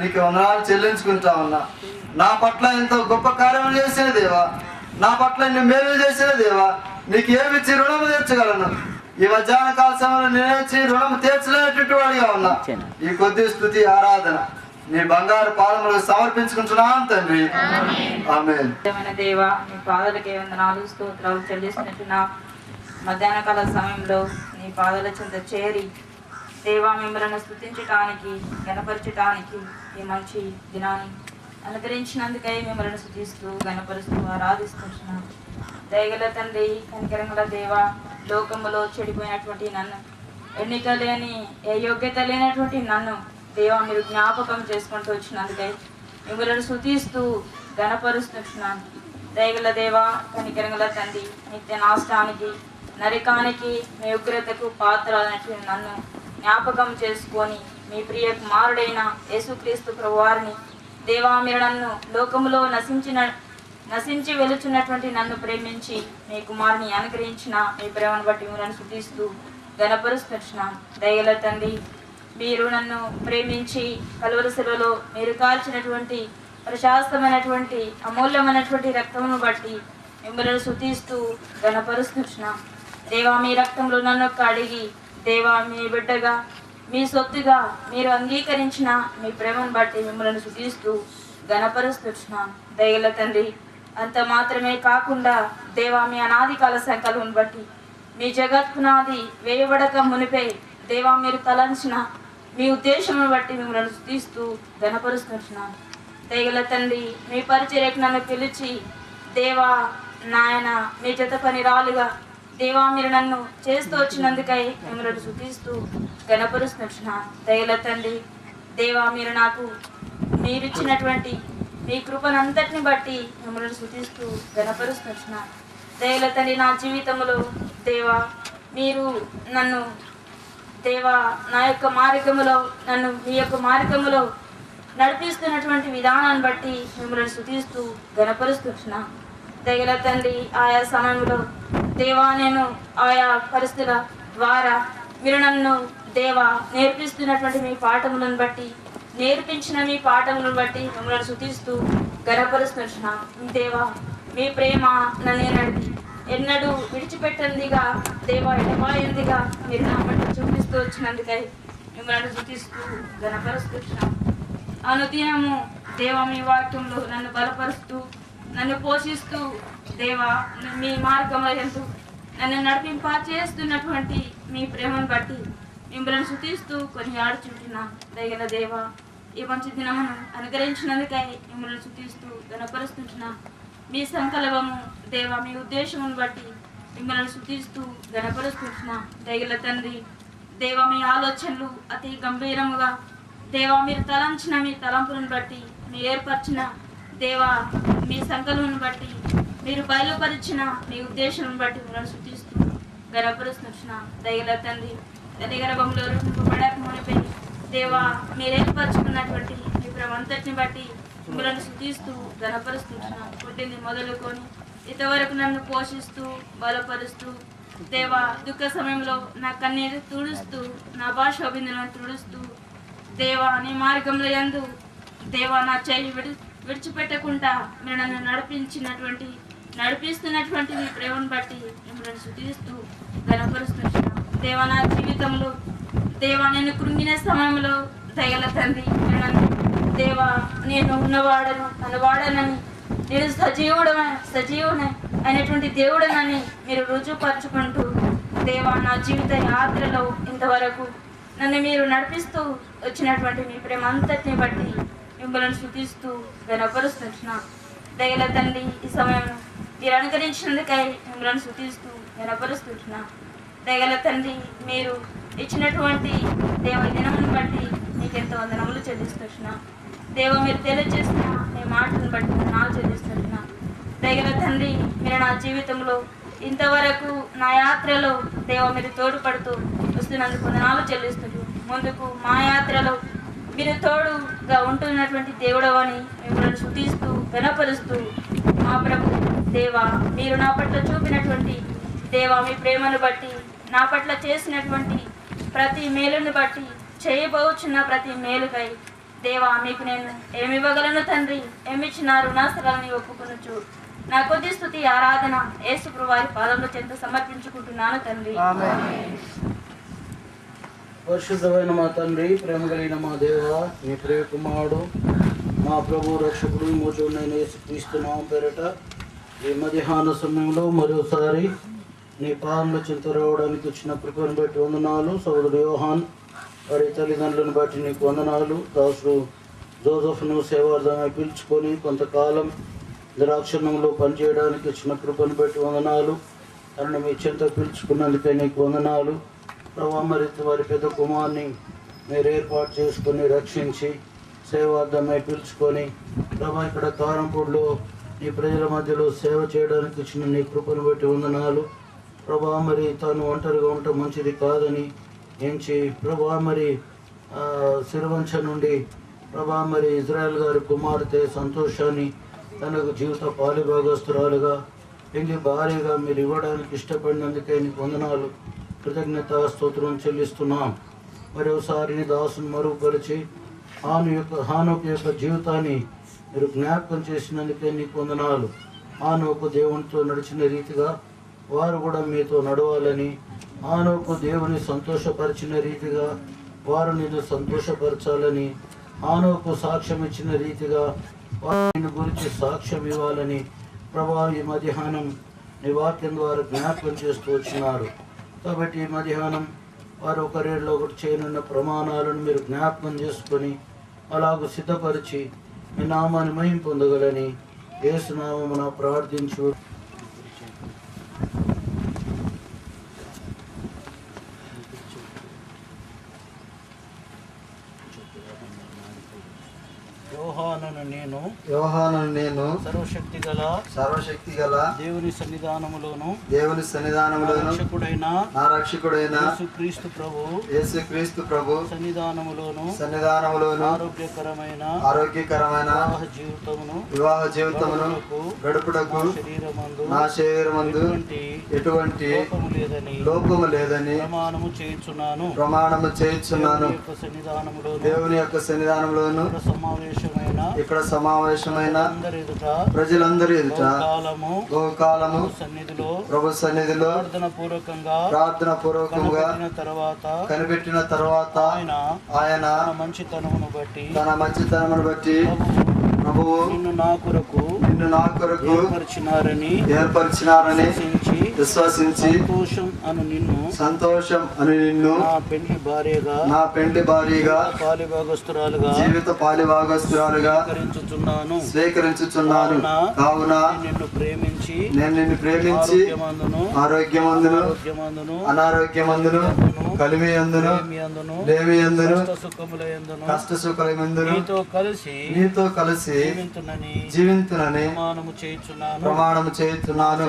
[SPEAKER 6] నీకు వందనాలు చెల్లించుకుంటా ఉన్నా. నా పట్ల ఎంతో గొప్ప కార్యములు చేసిన దేవా, నా పట్ల ఇన్ని మేలు చేసిన దేవా, నీకు ఏమిచ్చి రుణము తీర్చగలను? ఈ మధ్యాహ్న కాల సమయంలో నేనేచ్చి రుణము తీర్చలేనటువంటి వాడిగా ఉన్నా. ఈ కొద్ది స్తుతి ఆరాధన నీ బంగారు పాదములకు సమర్పించుకుంటున్నాను తండ్రి. ఆమేన్.
[SPEAKER 7] దేవా నీ పాదాలకే వందనాలు స్తోత్రాలు చెల్లిస్తున్నట్టున్నా. మధ్యాహ్న కాల సమయంలో నీ పాదాల చెంత చేరి దేవా మిమ్మల్ని స్తుతించటానికి, గణపరచటానికి ఈ మంచి దినాన్ని అనుగ్రహించినందుకై మిమ్మల్ని స్తుతిస్తూ గణపరుస్తూ ఆరాధిస్తున్నాను. దయగల తండ్రి, కనికరంగల దేవా, లోకములో చెడిపోయినటువంటి నన్ను, ఎన్నిక లేని ఏ యోగ్యత లేనటువంటి నన్ను దేవా మీరు జ్ఞాపకం చేసుకుంటూ వచ్చినందుకై మిమ్మల్ని స్తుతిస్తూ గణపరుస్తున్నాను. దయగల దేవా, కనికరంగల తండ్రి, నిత్య నాష్టానికి, నరకానికి, మీ ఉగ్రతకు పాత్రలైనటువంటి నన్ను జ్ఞాపకం చేసుకొని మీ ప్రియ కుమారుడైన యేసుక్రీస్తు ప్రభువారిని దేవా మీరు నన్ను లోకములో నశించి వెలుచున్నటువంటి నన్ను ప్రేమించి మీ కుమారుని అనుగ్రహించిన మీ ప్రేమను బట్టి మిమ్మల్ని స్తుతిస్తూ గణపరుస్తున్నాను. దయగల తండ్రి, మీరు నన్ను ప్రేమించి కలువరి శిలువలో మీరు కాల్చినటువంటి ప్రశాస్తమైనటువంటి అమూల్యమైనటువంటి రక్తమును బట్టి మిమ్మల్ని స్తుతిస్తూ గణపరుస్తున్నాను. దేవా మీ రక్తంలో నన్ను కడిగి దేవా మీ బిడ్డగా, మీ సొత్తుగా మీరు అంగీకరించిన మీ ప్రేమను బట్టి మిమ్మల్ని స్తుతిస్తూ గణపరుస్తున్నాను. దయగల తండ్రి, అంత మాత్రమే కాకుండా దేవా మీ అనాది కాల సంకల్పం బట్టి మీ జగత్పునాది వేయబడక మునిపే దేవా మీరు తలంచిన మీ ఉద్దేశమును బట్టి మిమ్మల్ని స్తుతిస్తూ గణపరుస్తున్నాను. దయగల తండ్రి, మీ పరిచర్యకు నన్ను పిలిచి దేవా నాయన మీ జత పని రాలుగా దేవా మీరు నన్ను చేస్తూ వచ్చినందుకై మిమ్మల్ని స్తుతిస్తూ గణపరుస్తున్నాను. దయగల తండ్రి, దేవా మీరు నాకు మీరిచ్చినటువంటి మీ కృపనంతటిని బట్టి మిమ్మల్ని స్తుతిస్తూ గణపరుస్తున్నాను. దయగల తండ్రి, నా జీవితంలో దేవా మీరు నన్ను దేవా నా యొక్క మార్గములో నన్ను మీ యొక్క మార్గములో నడిపిస్తున్నటువంటి విధానాన్ని బట్టి మిమ్మల్ని స్తుతిస్తూ గణపరుస్తున్నాను. దయగల తండ్రి, ఆయా సమయంలో దేవా నేను ఆయా పరిస్థితుల ద్వారా మీరు నన్ను దేవా నేర్పిస్తున్నటువంటి మీ పాఠములను బట్టి, నేర్పించిన మీ పాఠములను బట్టి మిమ్మల్ని స్తుతిస్తూ గణపరుస్తున్నాను. దేవా మీ ప్రేమ నన్ను ఎన్నడూ విడిచిపెట్టిందిగా దేవా ఎడబాయిందిగా మీరు నా బట్టి చూపిస్తూ వచ్చినందుకై మిమ్మల్ని స్తుతిస్తూ గణపరుస్తున్నాను. అనుదినము దేవా మీ వాక్యంలో నన్ను బలపరుస్తూ నన్ను పోషిస్తూ దేవా మీ మార్గంలో ఎంతో నన్ను నడిపింప చేస్తున్నటువంటి మీ ప్రేమను బట్టి మిమ్మల్ని స్తుతిస్తూ కొన్ని ఆడుచుంటున్నాను. దయగల దేవా ఈ మంచి దినమును అనుగ్రహించినందుకై మిమ్మల్ని స్తుతిస్తూ గణపరుస్తున్నాను. మీ సంకల్పము దేవా మీ ఉద్దేశమును బట్టి మిమ్మల్ని స్తుతిస్తూ గణపరుస్తున్నాను. దయగల తండ్రి, దేవా మీ ఆలోచనలు అతి గంభీరముగా దేవా మీరు తలంచిన మీ తలంపులను బట్టి మీరు ఏర్పరిచిన దేవా మీ సంకల్పం బట్టి మీరు బయలుపరిచిన మీ ఉద్దేశం బట్టి మిమ్మల్ని స్తుతిస్తూ గణపరుస్తున్నాను. దయగల తండ్రి, తల్లి గర్భంలో రూపబడక మునిపై దేవా మీరు ఏర్పరచుకున్నటువంటి మీ ప్రేమంతటిని బట్టి మిమ్మల్ని స్తుతిస్తూ గణపరుస్తున్నాను. పుట్టింది మొదలుకొని ఇంతవరకు నన్ను పోషిస్తూ బలపరుస్తూ దేవా దుఃఖ సమయంలో నా కన్నీరు తుడుస్తూ నా భాషోభిందులను తుడుస్తూ దేవా నీ మార్గంలో యందు దేవా నా చేయి విడిచిపెట్టకుండా మీరు నన్ను నడిపిస్తున్నటువంటి మీ ప్రేమను బట్టి మిమ్మల్ని స్తుతిస్తూ ఘనపరుస్తున్నాను. దేవా నా జీవితంలో దేవా నేను కృంగిన సమయంలో దయగల తండ్రి మీరు నన్ను దేవా నేను నన్ను వాడనని నేను సజీవుని అయినటువంటి దేవుడనని మీరు రుజువుపరచుకుంటూ దేవా నా జీవిత యాత్రలో ఇంతవరకు నన్ను మీరు నడిపిస్తూ వచ్చినటువంటి మీ ప్రేమ అంతటిని బట్టి మిమ్మల్ని స్తుతిస్తూ ఘనపరుస్తున్నాను. దయగల తండ్రి ఈ సమయం మీరు అనుకరించినందుకై మిమ్మల్ని స్తుతిస్తూ ఘనపరుస్తున్నాను. దయగల తండ్రి మీరు ఇచ్చినటువంటి దేవ దినమును బట్టి మీకు ఎంతో వందనములు చెల్లిస్తున్నా. దేవ మీరు తెలియజేసిన మీ మాటను బట్టి వందనాలు చెల్లిస్తున్నా. దయగల తండ్రి మీరు నా జీవితంలో ఇంతవరకు నా యాత్రలో దేవ మీరు తోడ్పడుతూ వస్తున్నందుకు వందనాలు చెల్లిస్తున్నారు. ముందుకు మా యాత్రలో మీరు తోడుగా ఉంటున్నటువంటి దేవుడవని మిమ్మల్ని స్తుతిస్తూ ఘనపరుస్తూ మా ప్రభు దేవా మీరు నా పట్ల చూపినటువంటి దేవా మీ ప్రేమను బట్టి నా పట్ల చేసినటువంటి ప్రతి మేలును బట్టి చేయబోచున్న ప్రతి మేలుకై దేవా మీకు నేను ఏమి ఇవ్వగలను తండ్రి, ఏమిచ్చినారు నా స్థలాన్ని ఒప్పుకొనొచ్చు. నా కొద్ది స్తుతి ఆరాధన యేసు ప్రభువు వారి పాదంలో చెంత సమర్పించుకుంటున్నాను తండ్రి.
[SPEAKER 5] పరిశుద్ధమైన మా తండ్రి, ప్రేమ కలిగిన మా దేవ, మీ ప్రియ కుమారుడు మా ప్రభు రక్షకుడు మోచుడైన యేసుక్రీస్తు నామం పేరట ఈ మధ్యాహ్న సమయంలో మరోసారి నీ పాదముల చింత రావడానికి వచ్చిన కృపను బట్టి వందనాలు. సోదరుడు యోహాన్ వారి తల్లిదండ్రులను బట్టి నీకు వందనాలు. దాసుడు జోసెఫ్ను సేవార్థంగా పిలుచుకొని కొంతకాలం ద్రాక్షణంలో పనిచేయడానికి వచ్చిన కృపను బట్టి వందనాలు. తనను మీ చింత పిలుచుకున్నందుకే నీకు వందనాలు. ప్రభావ మరి వారి పెద్ద కుమార్ని మీరు ఏర్పాటు చేసుకొని రక్షించి సేవార్థమై పిలుచుకొని ప్రభా ఇక్కడ కారంపూడిలో నీ ప్రజల మధ్యలో సేవ చేయడానికి ఇచ్చిన నీ కృపను బట్టి వందనాలు. ప్రభా మరి తాను ఒంటరిగా ఉండటం మంచిది కాదని ఎంచి ప్రభా మరి సిరివంచ నుండి ప్రభా మరి ఇజ్రాయెల్ గారి కుమార్తె సంతోషాన్ని తనకు జీవిత పాలిభాగస్తురాలుగా పెళ్లి భార్యగా మీరు ఇవ్వడానికి ఇష్టపడినందుకే నీకు వందనాలు, కృతజ్ఞత స్తోత్రం చెల్లిస్తున్నాం. మరోసారి నీ దాసును మరుగుపరిచి హానోకు యొక్క జీవితాన్ని మీరు జ్ఞాపకం చేసినందుకే నీకు వందనాలు. హానోకు దేవునితో నడిచిన రీతిగా వారు కూడా మీతో నడవాలని, హానోకు దేవుని సంతోషపరిచిన రీతిగా వారు నిన్ను సంతోషపరచాలని, హానోకు సాక్ష్యం ఇచ్చిన రీతిగా వారు నిన్ను గురించి సాక్ష్యం ఇవ్వాలని ప్రభా ఈ మధ్యాహ్నం నీ వాక్యం ద్వారా జ్ఞాపకం చేస్తూ వచ్చినారు. కాబట్టి ఈ మధ్యాహ్నం వారు ఒకరేళ్ళలో ఒకటి చేయనున్న ప్రమాణాలను మీరు జ్ఞాపకం చేసుకొని అలాగూ సిద్ధపరిచి మీ నామాన్ని మహిమ పొందగలని యేసు నామమున ప్రార్థించు. యోహానను నేను సర్వశక్తి గల దేవుని సన్నిధానములోను నా రక్షకుడైన యేసుక్రీస్తు ప్రభు సన్నిధానములోను ఆరోగ్యకరమైన వివాహ జీవితమును గడుపుటకు నా శరీరమందు ఎటువంటి లోపము లేదని ప్రమాణము చేయుచున్నాను. దేవుని యొక్క సన్నిధానంలోను ఇక్కడ సమావేశమైన ప్రజలందరి ఎదుట గోకాలము ప్రభు సన్నిధిలో ప్రార్థన పూర్వకంగా కనిపెట్టిన తర్వాత ఆయన తన మంచితనమును బట్టి ప్రభువు నిన్ను నా కొరకు ఏర్పరిచినారని విశ్వసించి సంతోషం అను నిన్ను నా పెండ్లి భార్యగా జీవిత పాలిభాగస్తురాలుగా స్వీకరించుచున్నాను. కావున నేను నిన్ను ప్రేమించి ఆరోగ్యమందును అనారోగ్యమందును కలిమి అందును లేమి అందును కష్ట సుఖములందును నీతో కలిసి జీవింతునని ప్రమాణము చేయుచున్నాను.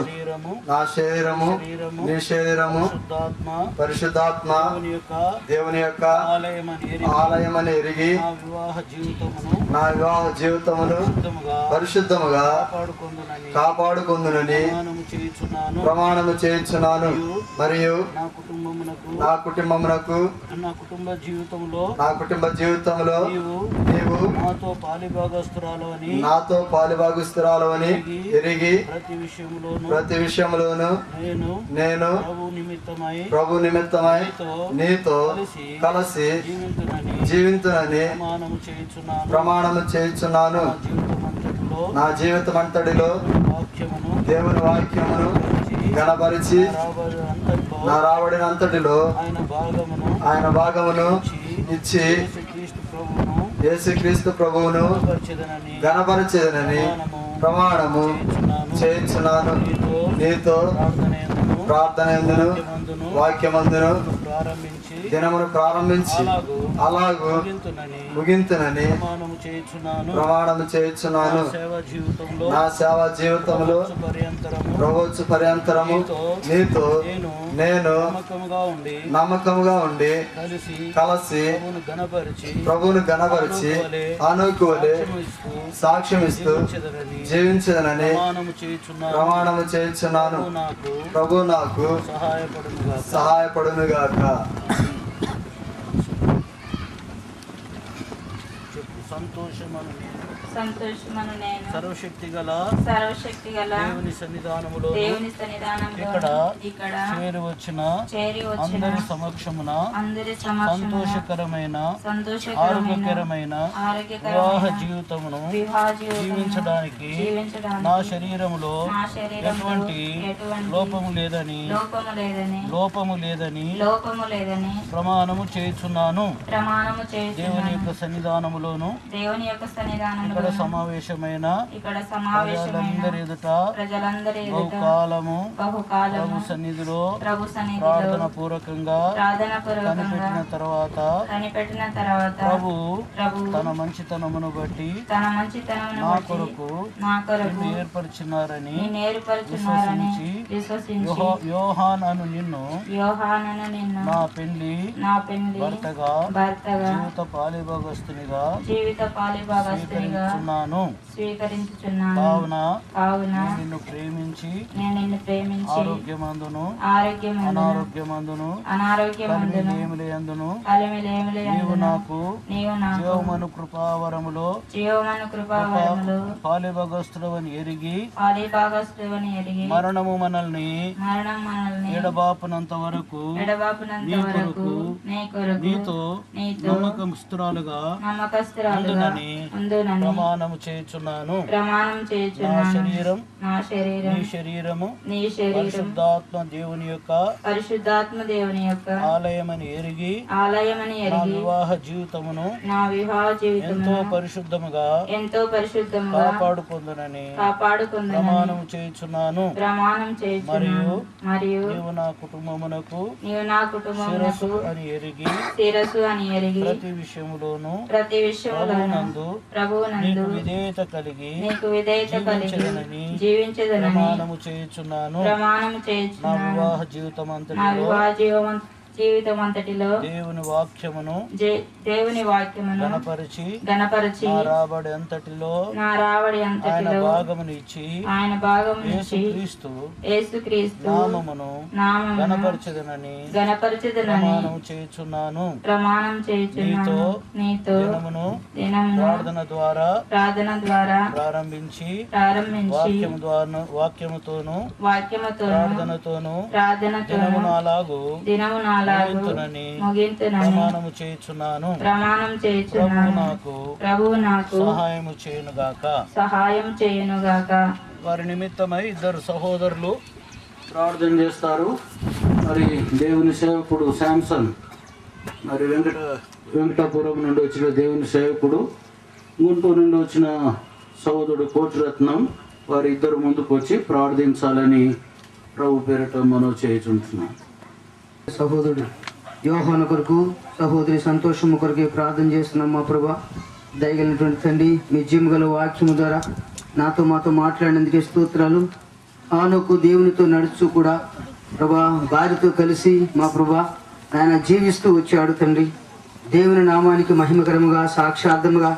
[SPEAKER 5] నా శరీరము నీ శరీరము పరిశుద్ధాత్మ దేవుని యొక్క ఆలయమని ఎరిగి నా వివాహ జీవితమును పరిశుద్ధముగా కాపాడుకొందునని ప్రమాణము చేయుచున్నాను. మరియు నా కుటుంబ జీవితంలో నీవు నాతో పాలిభాగస్తురాలు అని
[SPEAKER 6] ఎరిగి ప్రతి విషయములోను నేను ప్రభు నిమిత్తమై నీతో కలిసి జీవింతునని ప్రమాణము చేయుచున్నాను. నా జీవితమంతటిలో దేవుని వాక్యమును గణపరిచి నా రాబడినంతటిలో ఆయన భాగమును ఇచ్చి యేసుక్రీస్తు ప్రభువును గణపరిచేదనని ప్రమాణము చేయించున్నాను. నీతో ప్రార్థన వాక్యమందును దినమును ప్రారంభించి అలాగూ ముగింతునని ప్రమాణము చేయించున్నాను. నా సేవా జీవితంలో ప్రవచు పర్యంతరము నీతో నేను నమ్మకముగా ఉండి కలిసి ప్రభువును గణపరిచి అనుకువలే సాక్ష్యం ఇస్తూ జీవించదనని ప్రమాణము చేయించున్నాను. ప్రభు నాకు సహాయపడునుగాక.
[SPEAKER 7] సంతోషమును నేను
[SPEAKER 5] సర్వశక్తి గల
[SPEAKER 7] దేవుని సన్నిధానములో ఇక్కడ చేరి వచ్చిన అందరి సమక్షమున
[SPEAKER 5] ఆరోగ్యకరమైన వివాహ జీవితమును జీవించడానికి నా శరీరములో ఎటువంటి లోపము లేదని ప్రమాణము చేయుచున్నాను. దేవుని యొక్క సన్నిధానములోను ఇక్కడ సమావేశమైన ప్రజలందరి ఎదుట బహుకాలము ప్రభు సన్నిధిలో ప్రార్థన పూర్వకంగా కనిపెట్టిన తర్వాత ప్రభు తన మంచితనమును బట్టి నా కొరకు ఏర్పరిచినారని విశ్వసించి యోహాన్ అను నిన్ను నా పెండ్లి భర్తగా జీవిత పాలిభాగస్తునిగా స్వీకరించుచున్నాను. కావున నిన్ను ప్రేమించి ఆరోగ్యమందును అనారోగ్యమందును నీవు నాకు జీవమను కృపావరములో పాలిభాగస్తుడవని ఎరిగి మరణము మనల్ని ఎడబాపునంత వరకు నీతో నమ్మకస్తురాలుగా ప్రమాణము చేయుచున్నాను. నా శరీరము పరిశుద్ధాత్మ దేవుని యొక్క ఆలయమని ఎరిగి నా వివాహ జీవితమును ఎంతో పరిశుద్ధముగా కాపాడుకొందునని ప్రమాణము చేయుచున్నాను. మరియు నీవు నా కుటుంబమునకు శిరస్సు అని ఎరిగి ప్రతి విషయములోను ప్రభువునందు విధేయత కలిగి జీవించదనని ప్రమాణము చేయుచున్నాను. నా వివాహ జీవితమంతటిలో దేవుని వాక్యమును గణపరిచి నా రాబడి అంతటిలో ఆయన భాగమును ఇచ్చి యేసుక్రీస్తు నామమును గణపరచెదనని ప్రమాణం చేయుచున్నాను. నీతో ప్రార్థన ద్వారా ప్రారంభించి వాక్యముతోను ప్రార్థనతోను దినమును ప్రమాణము చేయుచున్నాను. ప్రభువు నాకు సహాయము చేయునుగాక. వారి నిమిత్తమై ఇద్దరు సహోదరులు ప్రార్థన చేస్తారు. మరి దేవుని సేవకుడు శాంసన్, మరి వెంకటాపురం నుండి వచ్చిన దేవుని సేవకుడు, గుంటూరు నుండి వచ్చిన సహోదరుడు కోటిరత్నం, వారి ఇద్దరు ముందుకు వచ్చి ప్రార్థించాలని ప్రభు పేరిట మనవి చేయుచుంటున్నాం.
[SPEAKER 8] సహోదరుడు యోహాను కొరకు, సహోదరి సంతోషము కొరకు ప్రార్థన చేస్తున్నాం. మా ప్రభా, దయగలిగినటువంటి తండ్రి, మీ జీవం గల వాక్యము ద్వారా మాతో మాట్లాడినందుకే స్తోత్రాలు. ఆనోకు దేవునితో నడుచు కూడా ప్రభా భార్యతో కలిసి మా ప్రభా ఆయన జీవిస్తూ వచ్చాడు తండ్రి. దేవుని నామానికి మహిమకరముగా సాక్షార్థముగా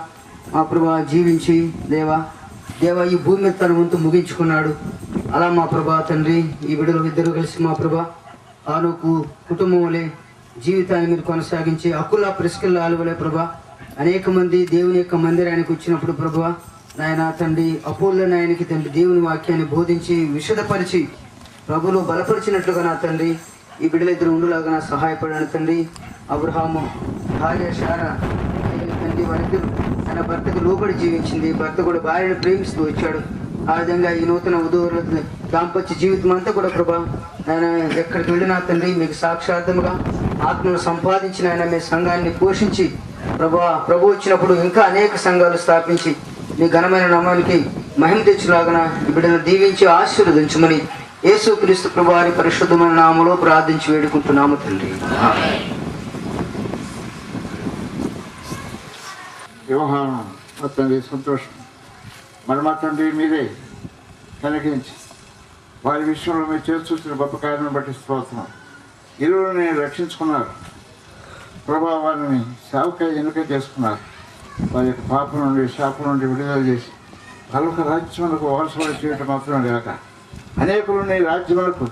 [SPEAKER 8] మా ప్రభా జీవించి దేవా ఈ భూమి మీద తన వంతు ముగించుకున్నాడు. అలా మా ప్రభా తండ్రి, ఈ బిడ్డలు ఇద్దరు కలిసి మా ప్రభా ఆనోకు కుటుంబం వలె జీవితాన్ని మీరు కొనసాగించి అకుల ప్రిస్కిల్లా అలవలే ప్రభా అనేక మంది దేవుని యొక్క మందిరానికి వచ్చినప్పుడు ప్రభువా నాయన తండ్రి అపోళ్ళని ఆయనకి తండ్రి దేవుని వాక్యాన్ని బోధించి విషదపరిచి ప్రభులు బలపరిచినట్లుగా నా తండ్రి ఈ బిడ్డలిద్దరు ఉండులాగా నా సహాయపడాను తండ్రి. అబ్రహాము భార్య శారా తండ్రి వారిద్దరు తన భర్తకు లోబడి జీవించింది. భర్త కూడా భార్యను ప్రేమిస్తూ వచ్చాడు. ఆ విధంగా ఈ నూతన వధువుల దాంపత్య జీవితం అంతా కూడా ప్రభా ఆయన ఎక్కడికి వెళ్ళినా తండ్రి మీకు సాక్షార్థముగా ఆత్మను సంపాదించిన ఆయన మీ సంఘాన్ని పోషించి ప్రభు వచ్చినప్పుడు ఇంకా అనేక సంఘాలు స్థాపించి మీ ఘనమైన నామానికి మహిమ తెచ్చులాగన ఈ బిడ్డను దీవించి ఆశీర్వదించమని యేసుక్రీస్తు ప్రభు వారి పరిశుద్ధమైన నామములో ప్రార్థించి వేడుకుంటున్నాము తండ్రి.
[SPEAKER 3] యోహాను తండ్రి సంతోషం మరి మా తండ్రి మీరే కలిగించి వారి విషయంలో మీరు చేసి చూసిన గొప్ప కార్యం బట్టి స్తోత్రం. ఇరువురిని రక్షించుకున్నారు ప్రభా, వారిని సేవకాయ ఎన్నిక చేసుకున్నారు. వారి యొక్క పాపం నుండి శాపం నుండి విడుదల చేసి పలుక రాజ్యములకు వారసులు చేయటం మాత్రమే కాక అనేకులు నీ రాజ్యములకు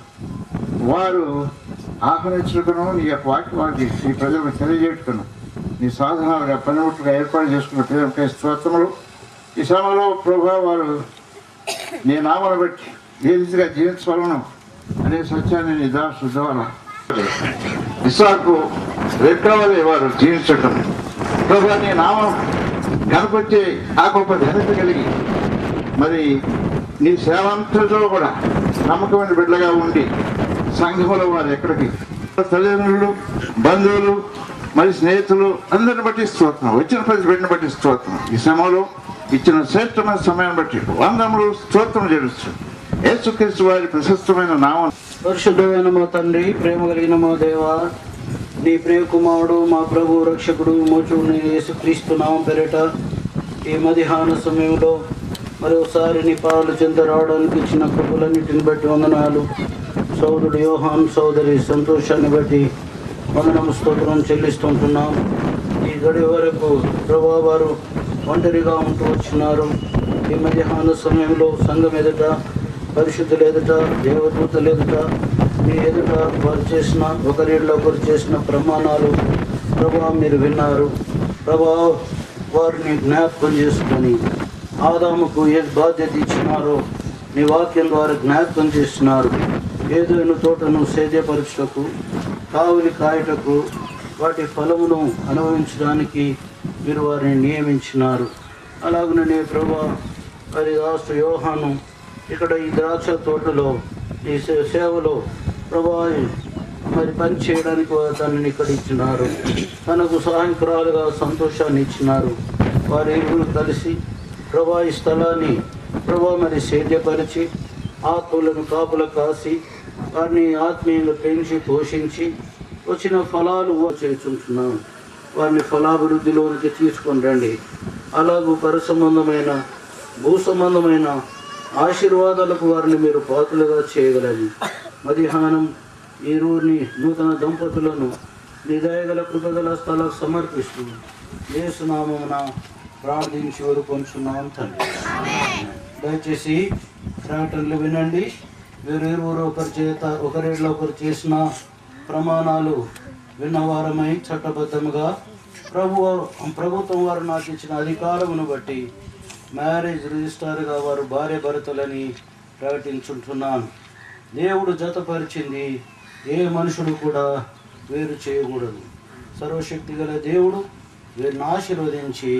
[SPEAKER 3] వారు ఆహ్వానించుకును నీ యొక్క వాక్యానికి నీ ప్రజలకు తెలియజేట్టుకును నీ సాధనాలుగా పనిముట్టుగా ఏర్పాటు చేసుకున్న ప్రేమపై స్తోత్రములు. ఈ సమయంలో ప్రభా వారు నీ నామను బట్టి ఏ రీతిగా జీవించవలను అనే సత్యాన్ని నీ దాసు ద్వారా విశాఖకు రెక్కవలే వారు జీవించటం ప్రభా నీ నామం కనపొచ్చే ఆ గొప్ప ఘనత కలిగి మరి నీ సేవంతలో కూడా నమ్మకమైన బిడ్డగా ఉండి సంఘంలో వారు ఎక్కడికి తల్లిదండ్రులు బంధువులు మరి స్నేహితులు అందరిని బట్టి స్తోత్రం. వచ్చిన ప్రతి బిడ్డను బట్టి స్తోత్రం. ఈ సమయంలో ఇచ్చిన శ్రేష్టమైన సమయాన్ని బట్టి వందములు స్తోత్రం చేస్తుంది. యేసుక్రీస్తు వారి ప్రశస్తమైన నామం.
[SPEAKER 5] పరిశుద్ధమైన మా తండ్రి, ప్రేమ కలిగిన మా దేవ, నీ ప్రియ కుమారుడు మా ప్రభు రక్షకుడు మోచుని యేసుక్రీస్తు నామం పేరిట ఈ మధ్యాహ్న సమయంలో మరోసారి నీ పాలు చెంత రావడానికి ఇచ్చిన కృపలన్నిటిని బట్టి వందనాలు. సోదరుడు యోహాన్ సోదరి సంతోషాన్ని బట్టి వందనము స్తోత్రం చెల్లిస్తుంటున్నాం. ఈ గడి వరకు ప్రభా వారు ఒంటరిగా ఉంటూ వచ్చినారు. ఈ మధ్యాహ్న సమయంలో సంఘం ఎదుట, పరిశుద్ధుల ఎదుట, దేవదూతల ఎదుట, మీ ఎదుట వారు చేసిన ఒకరిలో ఒకరు చేసిన ప్రమాణాలు ప్రభా మీరు విన్నారు. ప్రభా వారిని జ్ఞాపకం చేసుకొని ఆదాముకు ఏ బాధ్యత ఇచ్చినారో నీ వాక్యం ద్వారా జ్ఞాపకం చేస్తున్నారు. ఏదైనా తోటను సేద్యపరచుటకు, కావులి కాయటకు, వాటి ఫలమును అనుభవించడానికి మీరు వారిని నియమించినారు. అలాగనే ప్రభా వారి దాసు యోహాను ఇక్కడ ఈ ద్రాక్ష తోటలో ఈ సేవలో ప్రభా మరి పని చేయడానికి తనని ఇక్కడ ఇచ్చినారు. తనకు సహాయకురాలుగా సంతోషాన్ని ఇచ్చినారు. వారి ఇరువురు కలిసి ప్రభా ఈ స్థలాన్ని ప్రభా మరి సేద్యపరిచి ఆత్మలను కాపుల కాసి వారిని ఆత్మీయంగా పెంచి పోషించి వచ్చిన ఫలాలు చేస్తుంటున్నాం. వారిని ఫలాభివృద్ధిలోనికి తీసుకొని రండి. అలాగూ పరసంబంధమైన భూ సంబంధమైన ఆశీర్వాదాలకు వారిని మీరు పాత్రలుగా చేయగలని మధ్యాహ్నం ఈ రోజుని నూతన దంపతులను నీ దయగల కృపగల స్థలకు సమర్పిస్తూ యేసునామమున ప్రార్థించి వరుకొంచున్నాం తండ్రి. దయచేసి ప్రకటనలు వినండి. వీరిరువురు ఒకరిలో ఒకరు చేసిన ప్రమాణాలు విన్నవారమై చట్టబద్ధముగా ప్రభుత్వం వారు నాకు ఇచ్చిన అధికారమును బట్టి మ్యారేజ్ రిజిస్టార్గా వారు భార్య భర్తలని ప్రకటించుంటున్నాను. దేవుడు జతపరిచింది ఏ మనుషుడు కూడా వేరు చేయకూడదు. సర్వశక్తి గల దేవుడు వీరిని ఆశీర్వదించి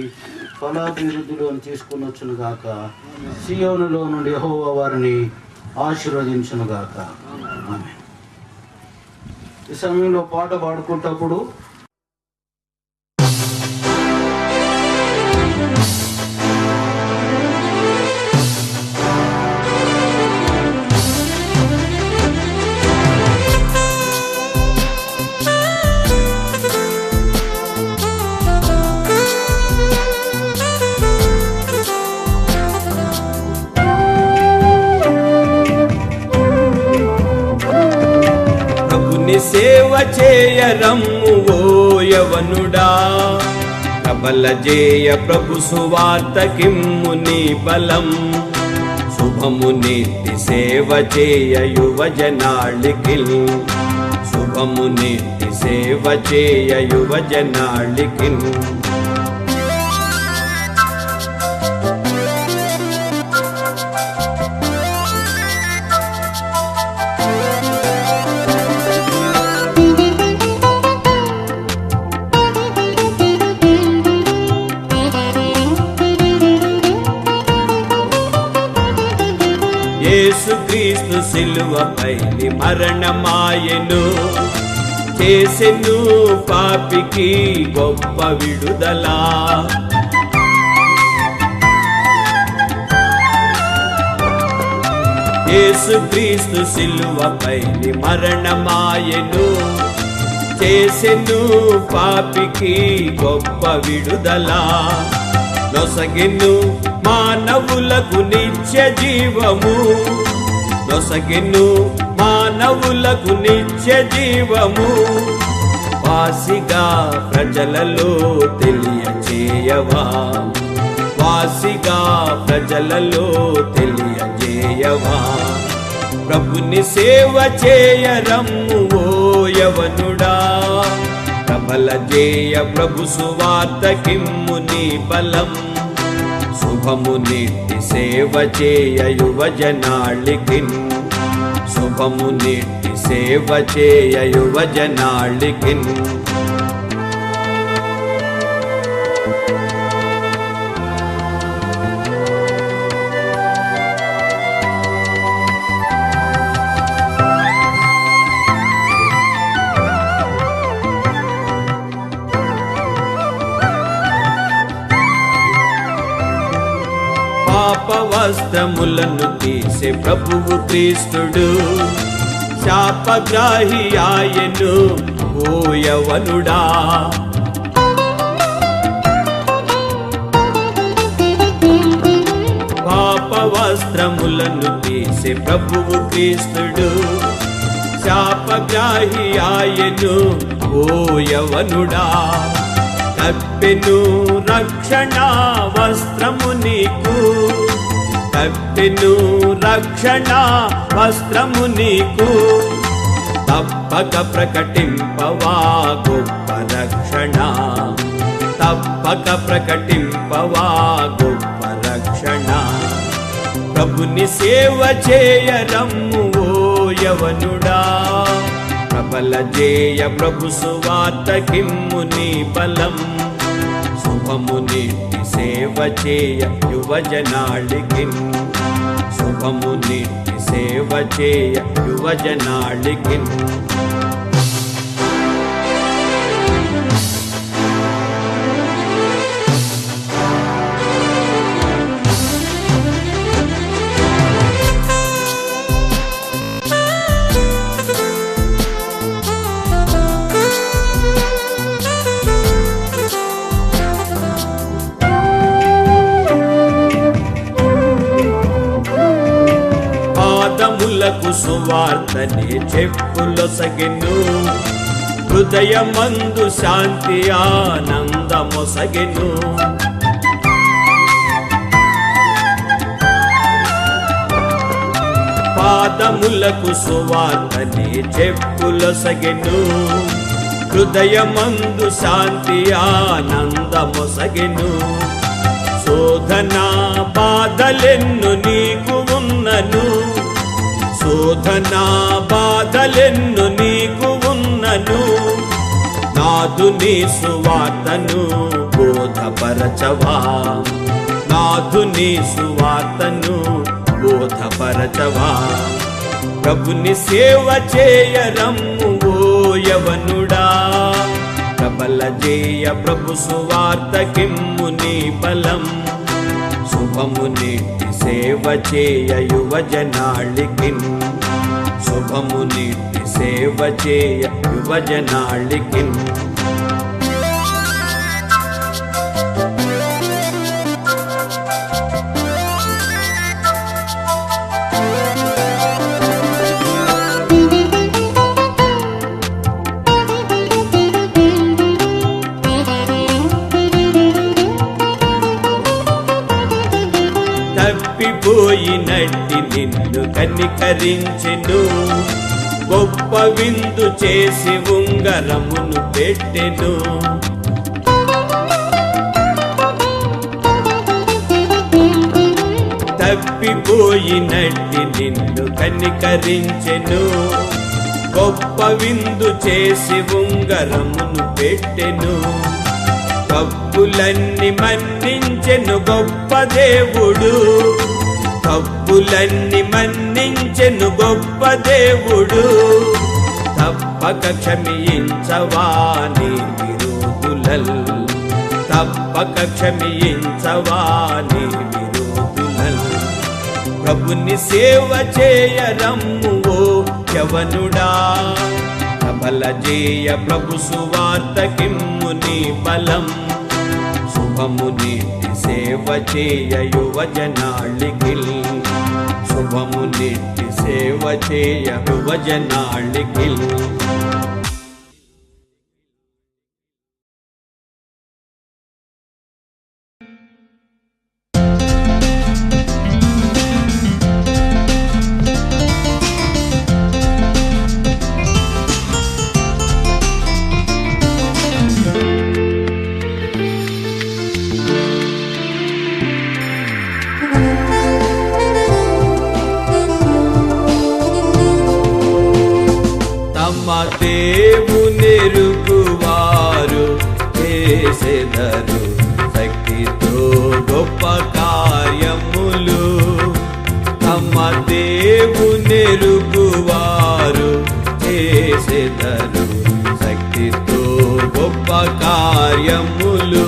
[SPEAKER 5] ఫలాభివృద్ధిలో తీసుకునొచ్చునుగాక. సియోనులో నుండి యెహోవా వారిని ఆశీర్వదించునుగాక. ఆమేన్. ఈ సమయంలో పాట పాడుకుంటప్పుడు
[SPEAKER 2] సేవ చేయరమ్ము ఓ యవనుడా, ప్రబల జేయ ప్రభు సువార్తకిమ్ము నీ బలం. శుభము నీతి సేవ చేయ యువజనాళికిల్, శుభము నీతి సేవ చేయ యువజనాళికిల్. క్రీస్తు సిలువపై మరణమాయెను, చేసెను పాపికి గొప్ప విడుదల. యేసుక్రీస్తు సిలువపై మరణమాయెను, చేసెను పాపికి గొప్ప విడుదల. నొసగెను మానవులకు నిత్య జీవము, నొసగెను మానవులకు నిత్య జీవము. వాసిగా ప్రజలలో తెలియజేయవా, వాసిగా ప్రజలలో తెలియజేయవా. ప్రభుని సేవ చేయరమ్ము ఓ యవనుడా, ప్రబల జేయ ప్రభు సువార్తకిమ్ము నీ బలం. శుభము నిట్టి సేవ చేయ యువజనాళికిన్, శుభము నిట్టి సేవ చేయ యువజనాళికిన్. పాప వస్త్రములను తీసే ప్రభువు క్రీస్తుడు, శాపగ్రాహి ఆయను ఓ యవనుడా. పాప వస్త్రములను తీసే ప్రభువు క్రీస్తుడు, శాపగ్రాహి ఆయను ఓ యవనుడా. కప్పెను రక్షణ వస్త్రము నీకు, కప్పెను రక్షణ వస్త్రము నీకు. తప్పక ప్రకటింపవా గొప్ప రక్షణ, తప్పక ప్రకటింపవా గొప్ప రక్షణ. ప్రభుని సేవ చేయరమ్ము ఓ యవనుడా, ప్రబల జేయ ప్రభు సువార్తకిమ్ము నీ బలం. శుభము నిట్టి సేవ చేయ యువజనాళికిన్, శుభము నిట్టి సేవ చేయ యువజనాళికిన్. పాదములకు సువార్తనే చెప్పులొసగెను, హృదయమందు శాంతి ఆనందమొసగెను. పాదములకు సువార్తనే చెప్పులొసగెను, హృదయమందు శాంతి ఆనందమొసగెను. శోధనా బాధలెన్ను నీకు ఉన్నను, శోధనా బాధలెన్ను నీకు ఉన్నను. నాదుని సువార్తను బోధపరచవా, నాదుని సువార్తను బోధపరచవా. ప్రభుని సేవ చేయరమ్ము ఓ యవనుడా, ప్రబల జేయ ప్రభు సువార్తకిమ్ము నీ బలం. శుభము నిట్టి సేవ చేయ యువజనాళికిన్, శుభము నిట్టి సేవ చేయ యువజనాళికిన్. తప్పిపోయినట్టి నిన్ను కనికరించెను, గొప్ప విందు చేసి ఉంగరమును పెట్టెను. తప్పిపోయినట్టి నిన్ను కనికరించెను, గొప్ప విందు చేసి ఉంగరమును పెట్టెను. తప్పులన్నీ మన్నించెను గొప్ప దేవుడు, తప్పులన్నీ మన్నించెను గొప్ప దేవుడు. తప్పక క్షమించవాని విరోధులల్, తప్పక క్షమించవాని విరోధులల్. ప్రభుని సేవ చేయరమ్ము ఓ యవనుడా, ప్రబల జేయ ప్రభు సువార్త కిమ్ము నీ బలం. శుభము నీటి సేవ చేయ యువజనాళికి, శుభము నీటి సేవ చేయ యువజనాళికి. దేవునెరుగువారు చేసెదరు శక్తితో గొప్ప కార్యములు. తమ దేవునెరుగువారు చేసెదరు శక్తితో గొప్ప కార్యములు.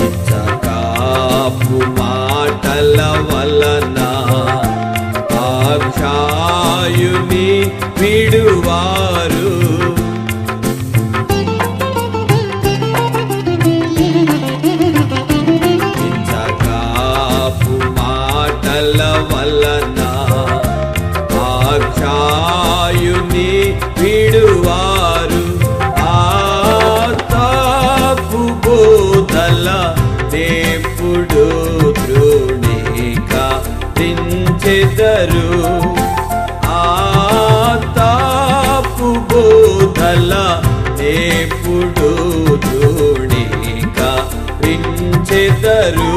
[SPEAKER 2] ఇచ్చకాపు మాటల వలన అక్షాయుని విడువారు. ఇచ్చకాపు మాటల వలన అక్షాయుని విడువారు. బోధల దేవుడు తృణీకరించెదరు. ఆతాపు బోధల దేవుడు తృణీకరించెదరు.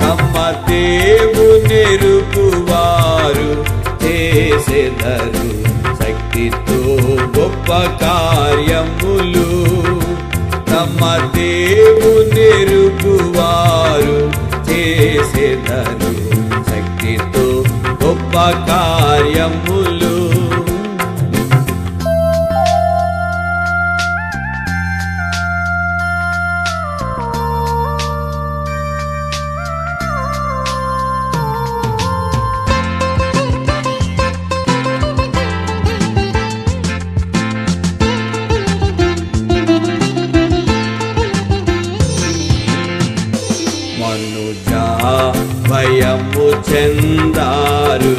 [SPEAKER 2] తమ దేవునెరుగువారు చేసెదరు శక్తితో గొప్ప కార్యములు. తమ దేవునెరుగువారు చేసెదరు శక్తితో గొప్ప కార్యములు. భయము చెందారు,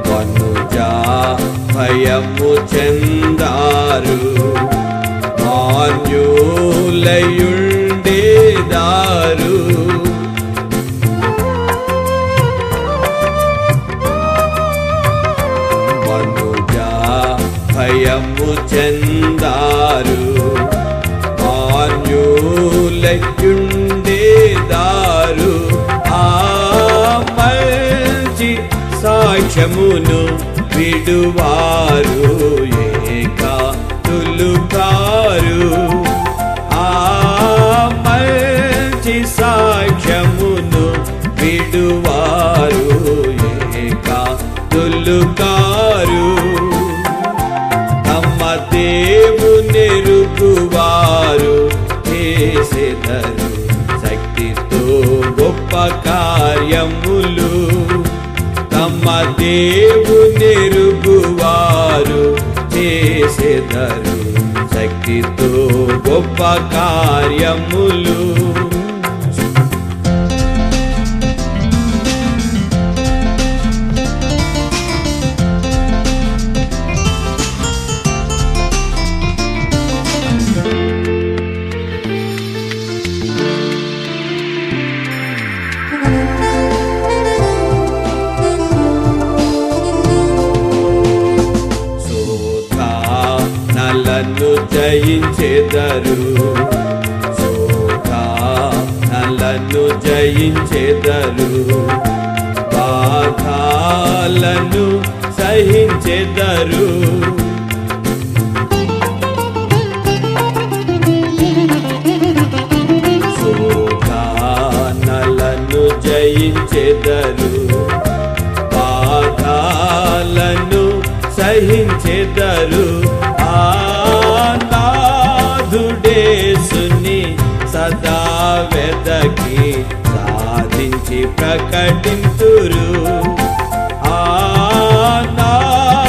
[SPEAKER 2] వనుజా భయము చెందారు. మాన్యులయుండేదారు. వనుజా భయము చెందారు. మాన్యులయుండేదారు. మంచి సాక్ష్యమును విడువారు ఏకాతులుకారు. ఆ మంచి సాక్ష్యమును విడువారు ఏకాతులుకారు. తమ దేవునెరుగువారు చేసెదరు శక్తితో గొప్ప కార్యములు. తమ దేవునెరుగువారు చేసెదరు శక్తితో గొప్ప కార్యములు. జయించెదరు, బాధలను సహించెదరు. శోధనలను జయించెదరు, బాధలను సహించెదరు. నాథుడేసుని సదా వెదకి సాధించి ప్రకటింతురు.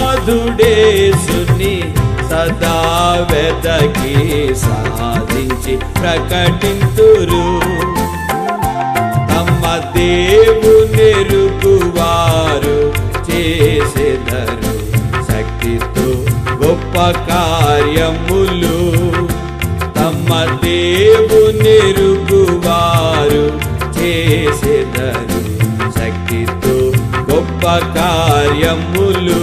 [SPEAKER 2] నాథుడేసుని సదా వెదకి సాధించి ప్రకటింతురు. తమ దేవునెరుగువారు చేసెదరు శక్తితో గొప్ప కార్యములు. తమ దేవునెరుగువారు చేసెదరు శక్తితో గొప్ప కార్యములు.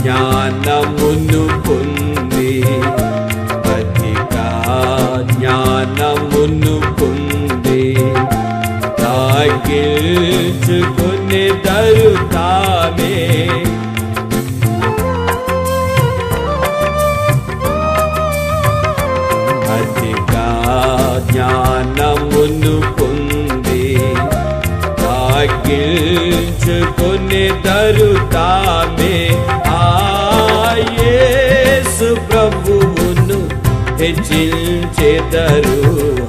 [SPEAKER 2] జ్ఞానమును పొంది, అధిక జ్ఞానమును పొంది, తాగిల్చుకొనెదరు తామే. అధిక జ్ఞానమును పొంది, తాగిల్చుకొనెదరు తామే. యేసు ప్రభువును హెచ్చించెదరు,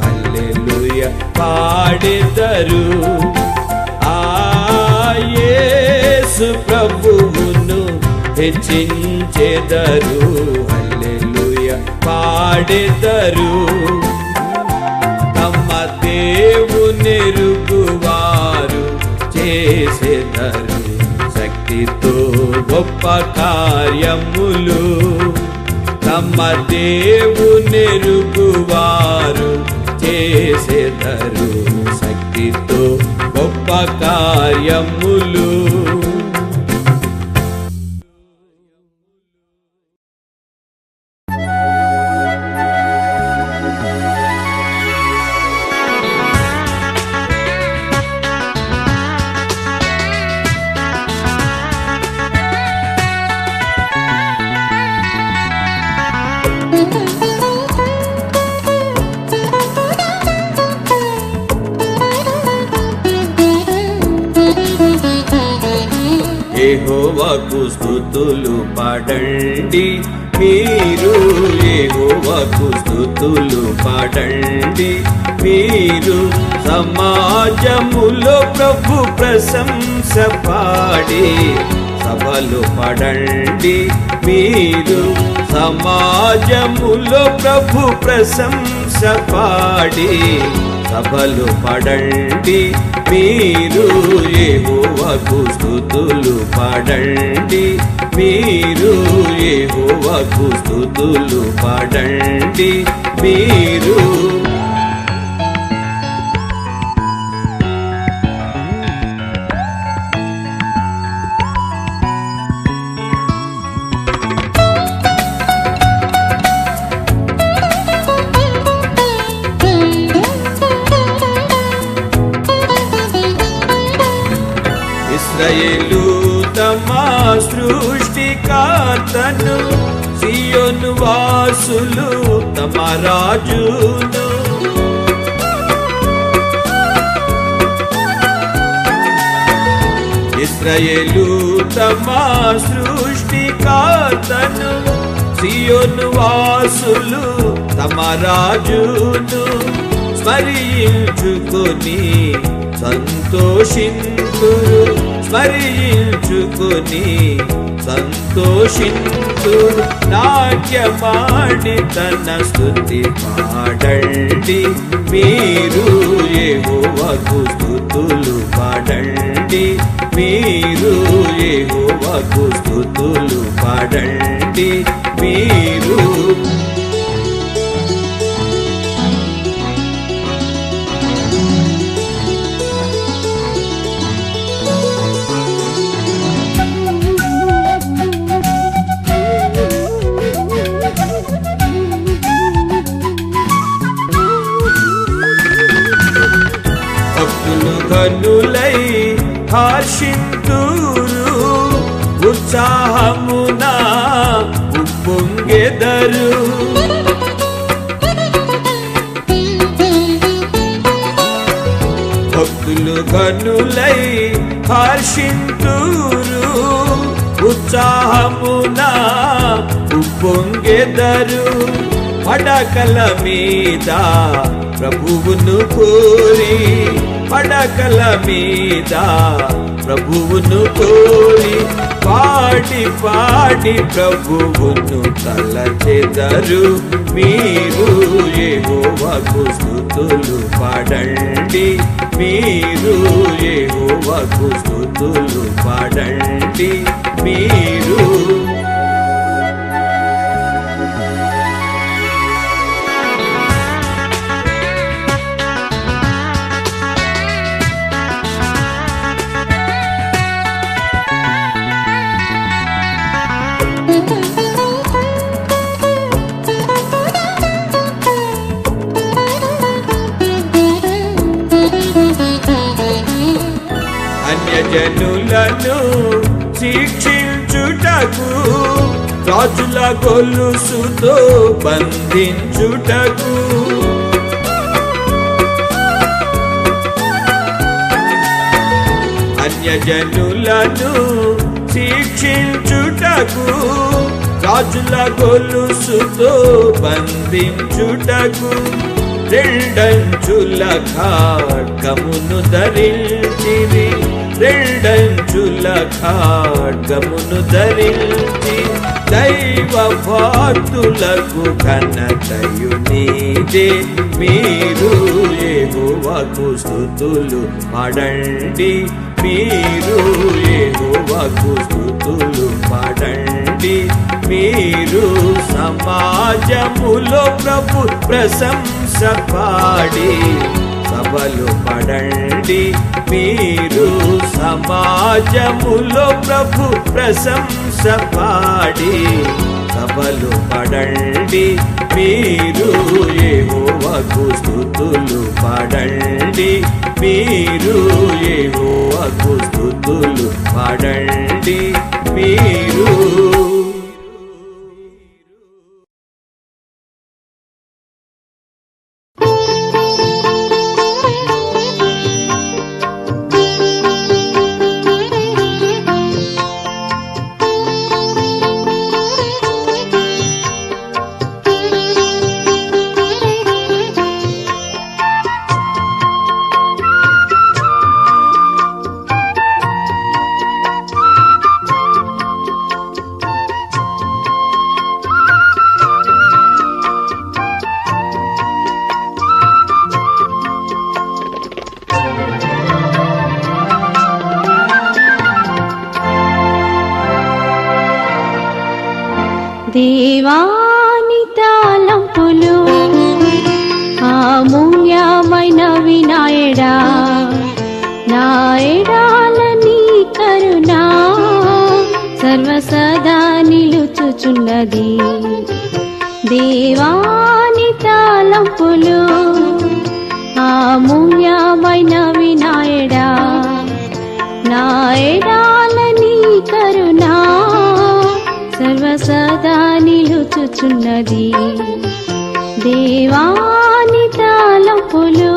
[SPEAKER 2] హల్లెలూయా పాడెదరు. యేసు ప్రభువును హెచ్చించెదరు, హల్లెలూయా పాడెదరు. తమ దేవునెరుగువారు చేసెదరు శక్తితో గొప్ప కార్యములు. తమ దేవునెరుగువారు చేసెదరు శక్తితో గొప్ప కార్యములు. యెహోవాకు స్తుతులు పాడండి మీరు, యెహోవాకు స్తుతులు పాడండి మీరు. సమాజములో ప్రభు ప్రశంస పాడి సభలు పాడండి మీరు. సమాజములో ప్రభు ప్రశంస పాడి సభలు పాడండి మీరు. యెహోవాకు స్తుతులు పాడండి మీరు, యెహోవాకు స్తుతులు పాడండి మీరు. ఇశ్రాయేలు తమ సృష్టికర్తను, సియోను వాసులు తమ రాజును. ఇశ్రాయేలు తమ సృష్టికర్తను, సియోను వాసులు తమ రాజును. స్మరించుకొని సంతోషింతురు, స్మరించుకొని సంతోషింతురు. నాట్యమాడి తన స్తుతి పాడండి మీరు, యెహోవాకు స్తుతులు పాడండి పాడండి, మీరు యెహోవాకు స్తుతులు పాడండి. మీరు భక్తులు కనులై హర్షింతురు, ఉత్సాహమున ఉప్పొంగెదరు. భక్తులు కనులై హర్షింతురు, ఉత్సాహమున ఉప్పొంగెదరు. పడకల మీద ప్రభువును కోరి, పడకల మీద ప్రభువును కోరి, పాడి పాడి ప్రభువును తలచెదరు. మీరు యెహోవాకు స్తుతులు పాడండి, మీరు యెహోవాకు స్తుతులు పాడండి. మీరు అన్యజనులను శిక్షించుటకు, రాజుల గొలుసుతో బంధించుటకు, అన్యజనులను శిక్షించుటకు, రాజుల గొలుసుతో బంధించుటకు, రెండంచుల ఖడ్గమును ధరించిరి, రెండంచుల ఖడ్గమును ధరించి, దైవ భక్తులకు ఘనతయు నీదే. మీరు యెహోవాకు స్తుతులు పాడండి, మీరు యెహోవాకు స్తుతులు పాడండి. మీరు సమాజములో ప్రభు ప్రశంస పాడి సభలు పడండి. మీరు సమాజములో ప్రభు ప్రశంస పాడి సభలు పడండి. మీరు యెహోవాకు స్తుతులు పాడండి, మీరు యెహోవాకు స్తుతులు పాడండి. మీరు
[SPEAKER 9] దేవాని తాళంపులు అమూల్యమైన వినాయడా, నాయడాల నీ కరుణ సర్వసదా నిలుచుచున్నది. దేవాని తాళంపులు అమూల్యమైన వినాయడా, నాయడాల నీ కరుణ సర్వసదా నిలుచుచున్నది. దేవాని తలంపులు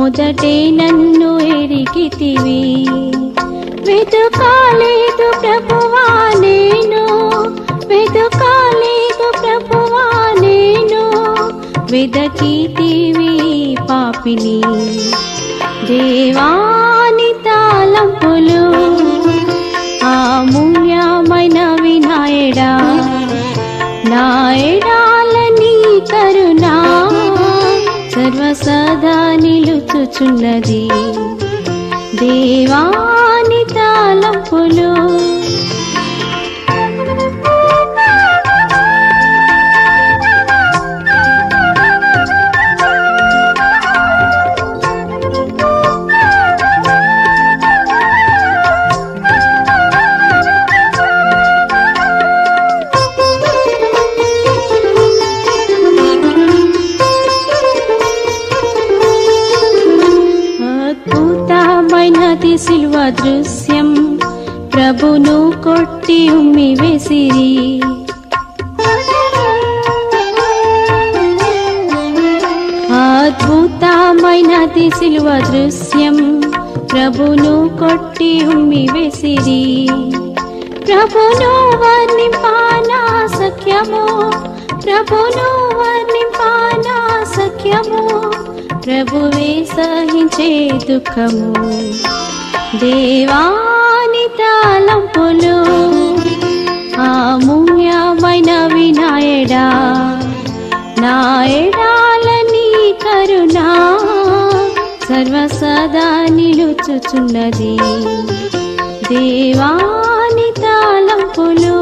[SPEAKER 9] మొదటే నన్ను ఎరిగితివి. వెతుకాలేదు ప్రభువా నేను, వెతుకాలేదు ప్రభువా నేను, వెదకితివి పాపిని. దేవాని తాళంపులు అమూల్యమైనవి నాయడా, నాయడాల నీ కరుణా సర్వసదా నిలుచుచున్నది. దేవాని తాళంపులు అద్భుతమైనది శిల్వ దృశ్యం, ప్రభును కొట్టి ఉమ్మి వేసిరి. అద్భుతమైనది శిల్వ దృశ్యం, ప్రభును కొట్టి ఉమ్మి వేసిరి. ప్రభును వర్ణింపానా సఖ్యము, ప్రభును వర్ణింపానా సఖ్యము, ప్రభువే సహించే దుఃఖము. దేవాని తాళంపులు అమూల్యమైనవి నాయడా, నాయడాల నీ కరుణా సర్వసదా నిలుచుచున్నది. దేవాని తాళంపులు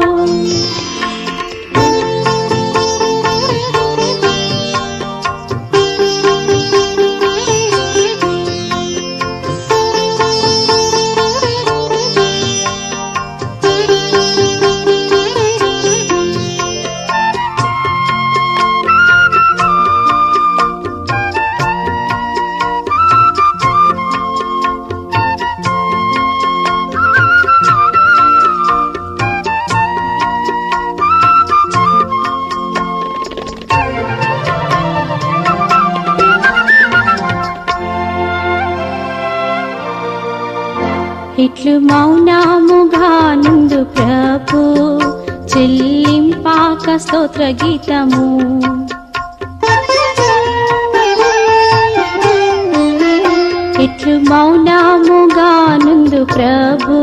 [SPEAKER 9] ఇట్లు మౌనముగా నుండు ప్రభు, చెల్లింపాక స్తోత్ర గీతము. ఇట్లు మౌనముగా నుండు ప్రభు,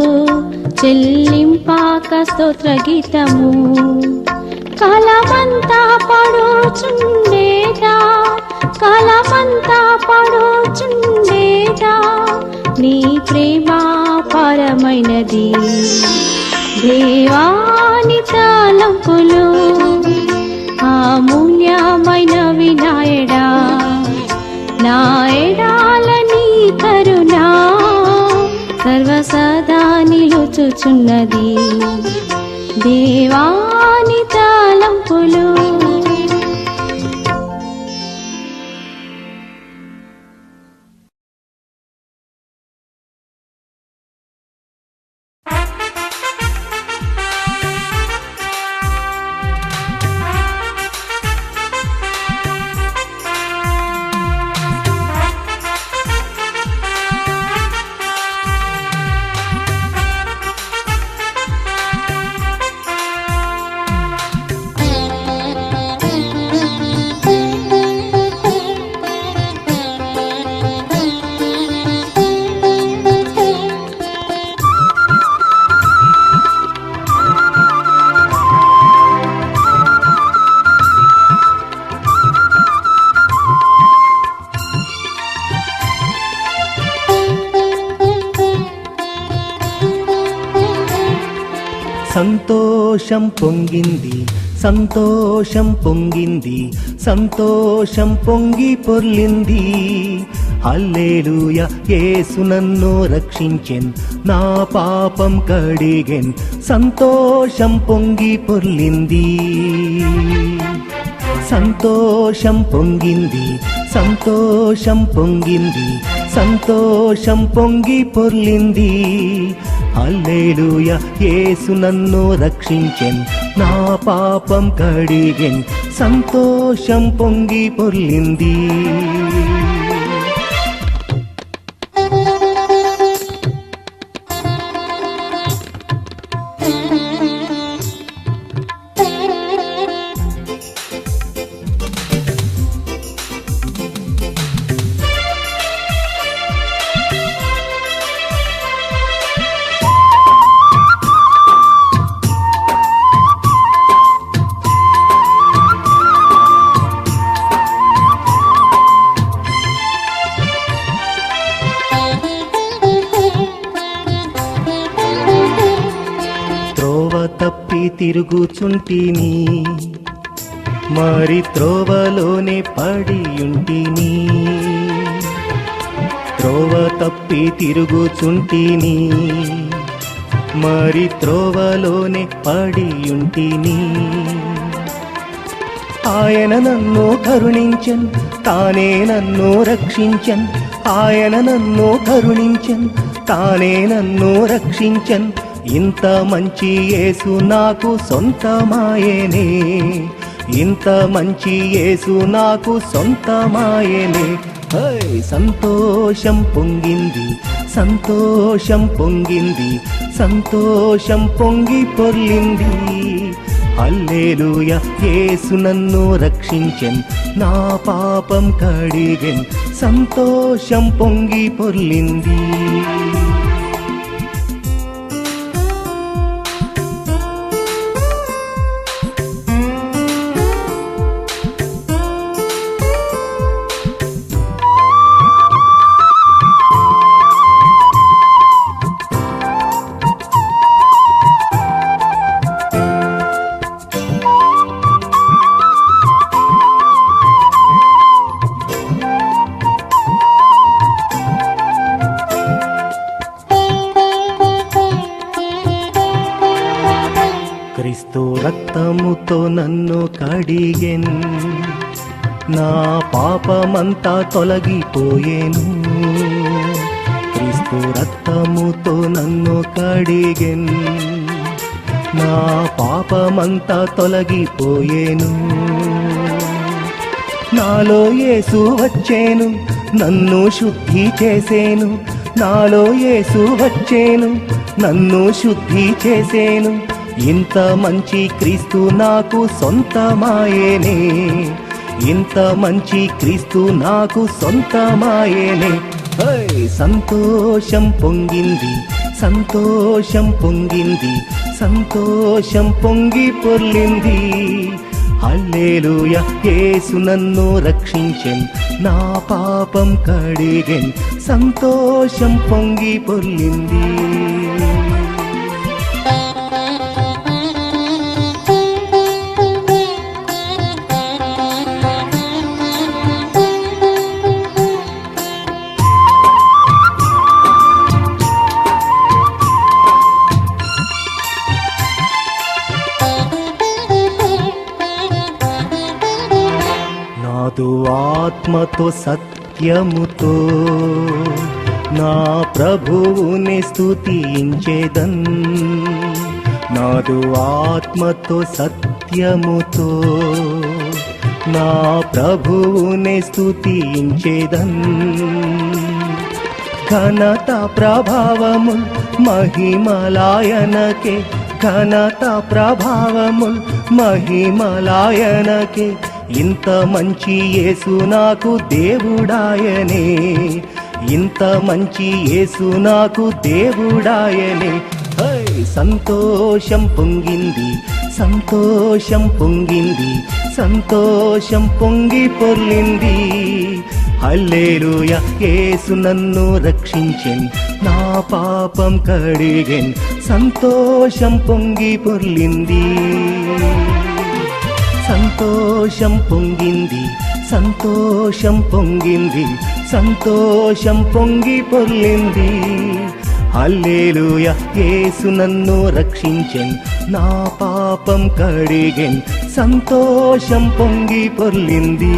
[SPEAKER 9] చెల్లింపాక స్తోత్ర గీతము. కాలమంతా పడుచుండేదా, కాలమంతా పడుచుండేదా, నీ ప్రేమ పరమైనది. దేవాని తాళంపులు అమూల్యమైనవి నాయడా, నాయడాల నీ కరుణా సర్వసదా నిలుచుచున్నది. దేవాని తాళంపులు
[SPEAKER 10] సంతోషం పొంగింది, సంతోషం పొంగింది, సంతోషం పొంగి పొర్లింది. హల్లెలూయా, యేసు నన్ను రక్షించెన్, నా పాపం కడిగెన్, సంతోషం పొంగి పొర్లింది. సంతోషం పొంగింది, సంతోషం పొంగింది, సంతోషం పొంగి పొర్లింది. హల్లెలూయా, యేసు నన్ను రక్షించెన్, నా పాపం కడిగెన్, సంతోషం పొంగి పొర్లింది. తిరుగుచుంటిని, మరి త్రోవలోనే పడియుంటిని. త్రోవ తప్పి తిరుగుచుంటిని, మరి త్రోవలోనే పడియుంటిని. ఆయన నన్ను కరుణించన్, తానే నన్ను రక్షించన్. ఆయన నన్ను కరుణించన్, తానే నన్ను రక్షించన్. ఇంత మంచి యేసు నాకు సొంతమాయేనే, ఇంత మంచి యేసు నాకు సొంతమాయేనే. సంతోషం పొంగింది, సంతోషం పొంగింది, సంతోషం పొంగి పొర్లింది. హల్లెలూయా, యేసు నన్ను రక్షించెన్, నా పాపం కడిగెన్, సంతోషం పొంగి పొర్లింది. క్రీస్తు రక్తముతో నన్ను కడిగెన్, నా పాపమంతా తొలగిపోయేను. క్రీస్తు రక్తముతో నన్ను కడిగెన్, నా పాపమంతా తొలగిపోయేను. నాలో యేసు వచ్చేను, నన్ను శుద్ధి చేసేను. నాలో యేసు వచ్చేను, నన్ను శుద్ధి చేసేను. ఇంత మంచి క్రీస్తు నాకు సొంతమాయేనే, ఇంత మంచి క్రీస్తు నాకు సొంతమాయేనే. సంతోషం పొంగింది, సంతోషం పొంగింది, సంతోషం పొంగి పొర్లింది. హల్లెలూయా, యేసు నన్ను రక్షించెన్, నా పాపం కడిగెన్, సంతోషం పొంగి పొర్లింది. నాదు ఆత్మతో సత్యముతో నా ప్రభువుని స్తుతించెదన్. నాదు ఆత్మతో సత్యముతో నా ప్రభువుని స్తుతించెదన్. ఘనత ప్రభావముల్ మహిమలాయనకే, ఘనత ప్రభావముల్ మహిమలాయనకే. ఇంత మంచి యేసు నాకు దేవుడాయనే, ఇంత మంచి యేసు నాకు దేవుడాయనే. సంతోషం పొంగింది, సంతోషం పొంగింది, సంతోషం పొంగి పొర్లింది. హల్లెలూయా, యేసు నన్ను రక్షించెన్, నా పాపం కడిగెన్, సంతోషం పొంగి పొర్లింది. సంతోషం పొంగింది, సంతోషం పొంగింది, సంతోషం పొంగి పొర్లింది. హల్లెలూయా, యేసు నన్ను రక్షించెన్, నా పాపం కడిగెన్, సంతోషం పొంగి పొర్లింది.